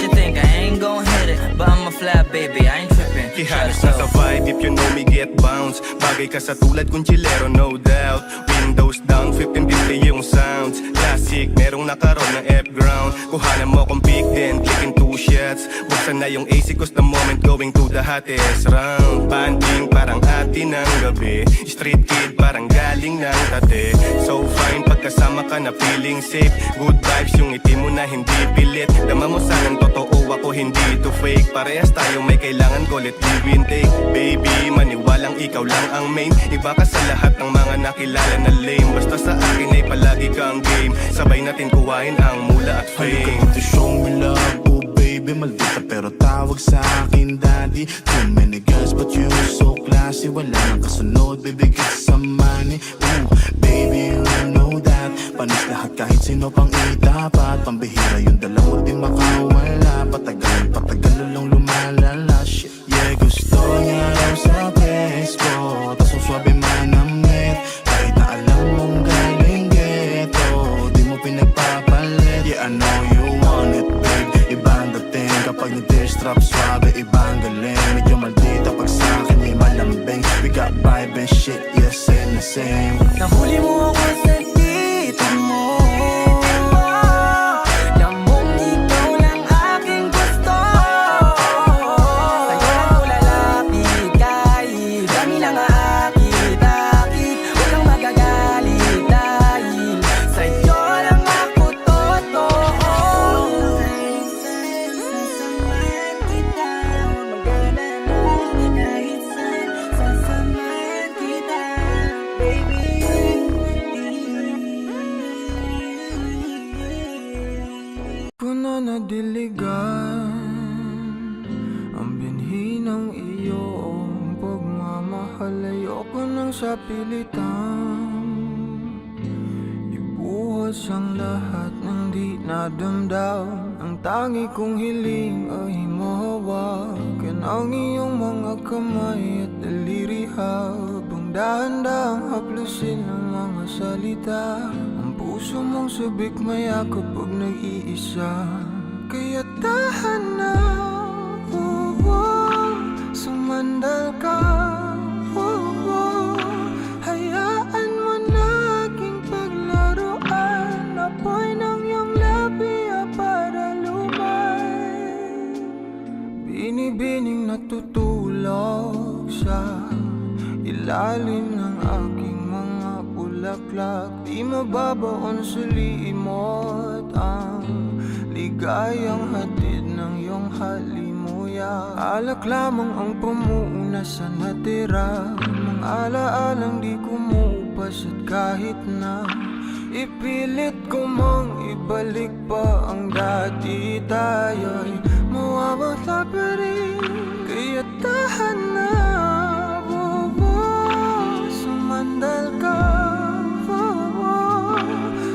She think I ain't gon' hit it, but I'm a fly baby, I ain't tripping. Ihalas na sa vibe, if you know me get bounce. Bagay ka sa tulad kong chilero, no doubt. Windows down, 1550 yung sounds. Classic, merong nakaroon ng F-ground. Kuhanan mo kong pick then, clicking 2 shots. Buksan na yung AC cause the moment going to the hottest round. Banding parang atin ng gabi. Street kid parang galing ng tate. So fine, pagkasama ka na feeling safe. Good vibes yung ngiti mo na hindi pilit. Dama mo sanang totoo, ako hindi to fake. Parehas tayo may kailangan ko, let give and take. Baby, maniwalang ikaw lang ang main. Iba ka sa lahat ng mga nakilala na lame. Basta sa akin ay palagi kang game. Sabay natin kuhain ang mula at fame. To show me love, oh baby, maldita pero tawag sa akin daddy. Too many girls but you so classy. Wala nang kasunod, bibigit sa money. Ooh, baby, you know that. Panis lahat kahit sino pang itapat. Pambihira yung dala mo di makawala. Patagal lang lumalala. Shit, yeah, gusto niya raw sa presko. Tas ang swabe manamit. Kahit na alam mong galing ghetto, di mo pinagpa and shit, yeah, saying the same. Nahuli mo ako sa dito mo, namong ikaw lang aking gusto. Sa'yo lang ako lalapit kahit dami lang aakit-akit. Huwag kang magagalit dahil sa'yo lang ako totoo. Sasamahan kita, mag-alala kahit saan. Sasamahan kita, baby. Puno na diligan ang binhi ng iyong pagmamahal. Ayoko nang sa pilitan ibuhos ang lahat ng di nadamdam. Ang tangi kong hiling ay mahawakan ang iyong mga kamay at daliri habang dahan-dahang haplusin ang mga salita. Ang puso mong sabik mayakap pag nag-iisa. Kaya tahan na, sumandal ka, hayaan mo na aking paglaruan. Apoy ng iyong labi para lumay, binibining natutulog sa ilalim ng aking mga bulaklak. Di mababaon sa limot ang ligayang hatid ng iyong halimuyak. Alak lamang ang pamuuna sa natira, mga alaalang di kumupas. At kahit na ipilit ko mang ibalik pa ang dati, tayo'y mawawala pa rin. Kaya tahan na, sumandal ka,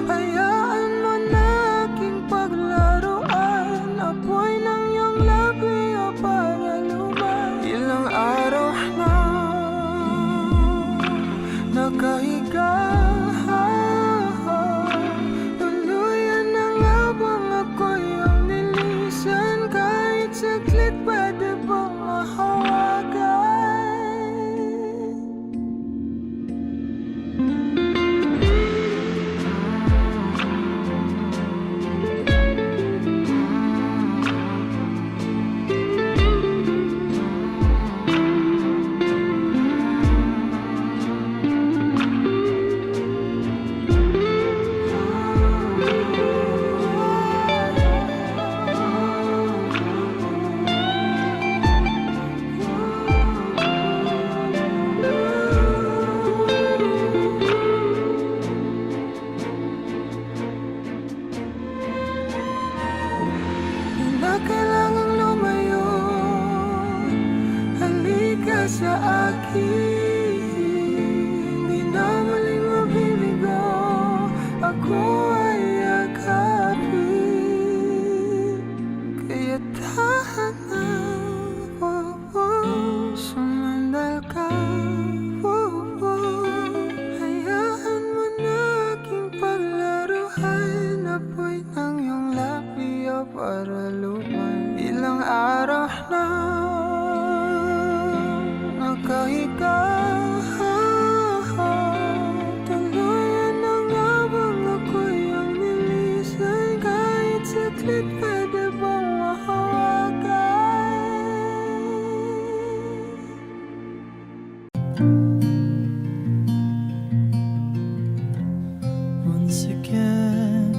hayaan mo na aking paglaruan. Apoy ng iyong labi para lumay. Ilang araw na nakahiga, tuluyan na nga bang ako'y ang nilisan. Kahit saglit pwede bang mahawagan? Na kailangang lumayo, halika sa akin. Di na maling mabibigo, ako ay yakapin. Kaya tahan na, sumandal ka, hayaan mo na aking paglaruan. Apoy ng iyong labi para lumay. Ilang araw na nakahiga, tuluyan na nga bang ako'y ang nilisan. Kahit saglit pwede bang mahawagan? Once again,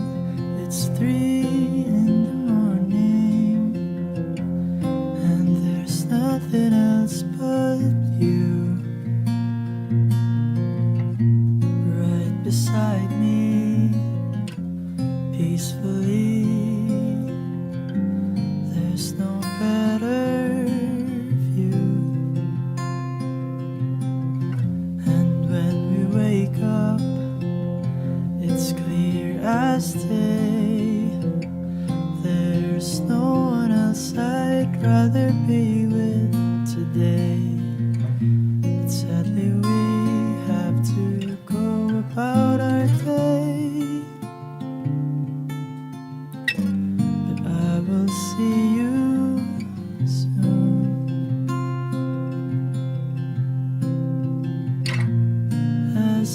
it's 3 in the morning, and there's nothing else but you right beside me, peacefully. There's no better view.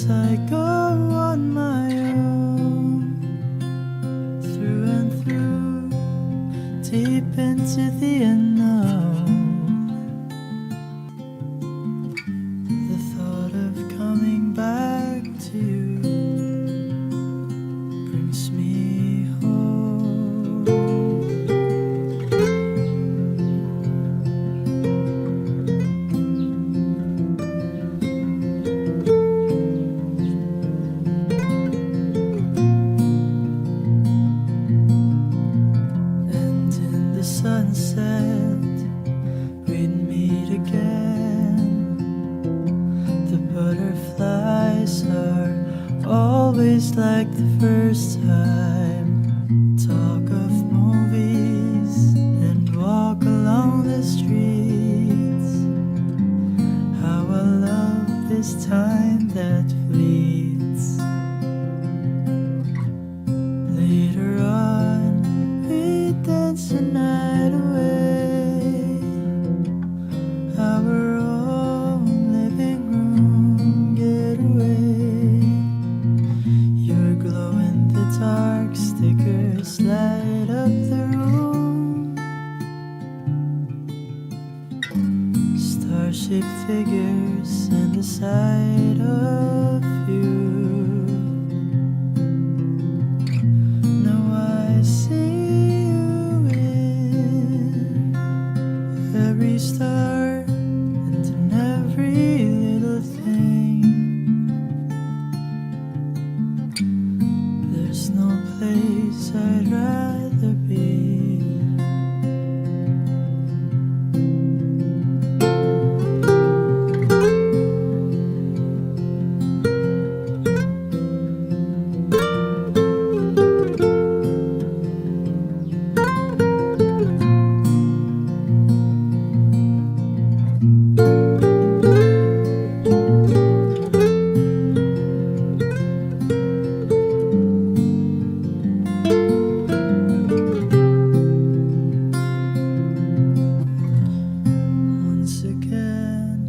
as I go on my own, through and through, deep into the unknown. The thought of coming back to you brings me home. And in the sunset, we'd meet again. The butterflies are always like the first time. Talk of movies and walk along the streets. How I love this time that fleets. Later on, we dance the night away. Our own living room getaway. Your glow in the dark stickers light up the room. Star-shaped figures and the sight of you. Now I see you in every star and in every little thing. There's no place I'd rather be. Once again,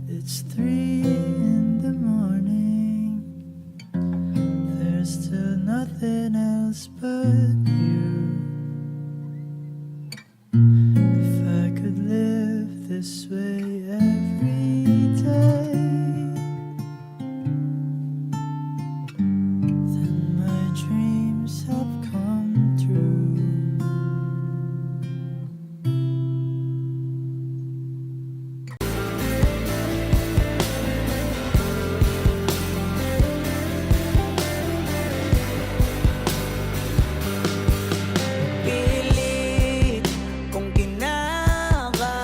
it's 3 in the morning. There's still nothing else but you. If I could live this way every day, then my dreams have come true. Pilit kung kinakaya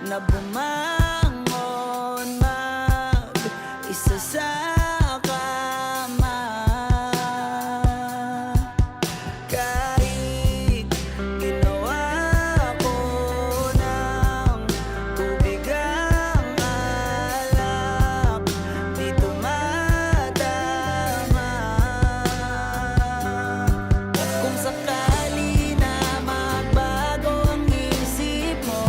na bumangon mag-isa sa kama. Kahit ginawa ko ng tubig ang alak, di tumatama. At kung sakali na magbago ang isip mo,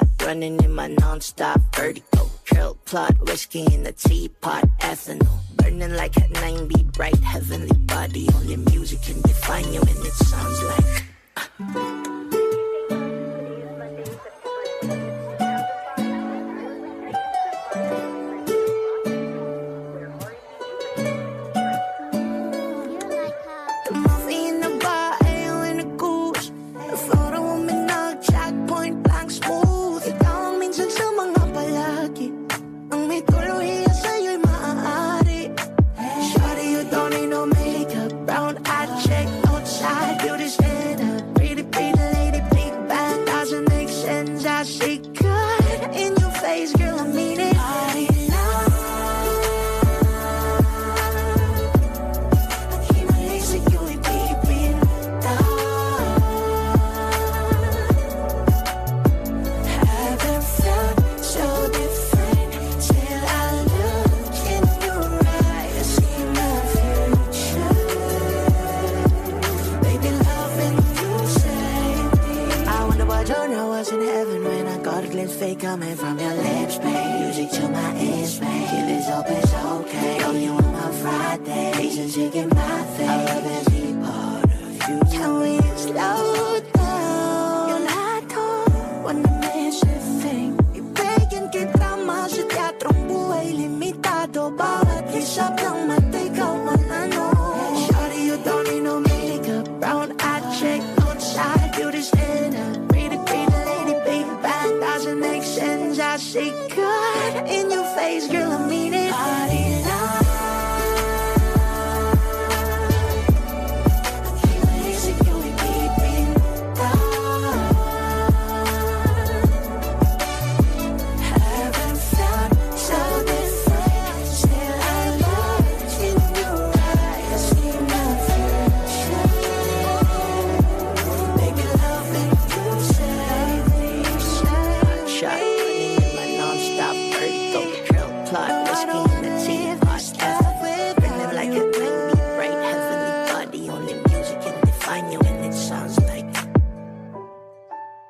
shot, running in my non-stop vertigo. Trail plot, whiskey in the teapot, ethanol. Burning like at 90, bright heavenly body. Only music can define you and it sounds like The movie in the bar, ale in the goose. The photo mo minag-chat, point blank smooth. Ikaw ang minsan sa mga palagi. Ang may tuluhiya sa'yo'y maaari. Shawty, you don't need no makeup. Brown eye check outside, you just stand up. Pretty, pretty lady, big bang, doesn't make sense. I see good in your face, girl, I mean it. Party now. Fake coming from your lips, babe. Music to my ears, babe. If it's up, it's okay. Girl, you on my Friday. Reasons you get my face. I love every part of you. Can we slow down? Yung lahat ko, wanna miss a thing. Ibigin kita mas sa teatrong buhay limitado. Bawat isap ng mata, ikaw ang ano. Shawty, you don't need no makeup. Brown eye check outside, you just stand up. Pretty, pretty lady, big bang, doesn't make sense. I see good in your face, girl, I mean it. Party now. shot. Running in my non-stop vertigo. Trail plot, whiskey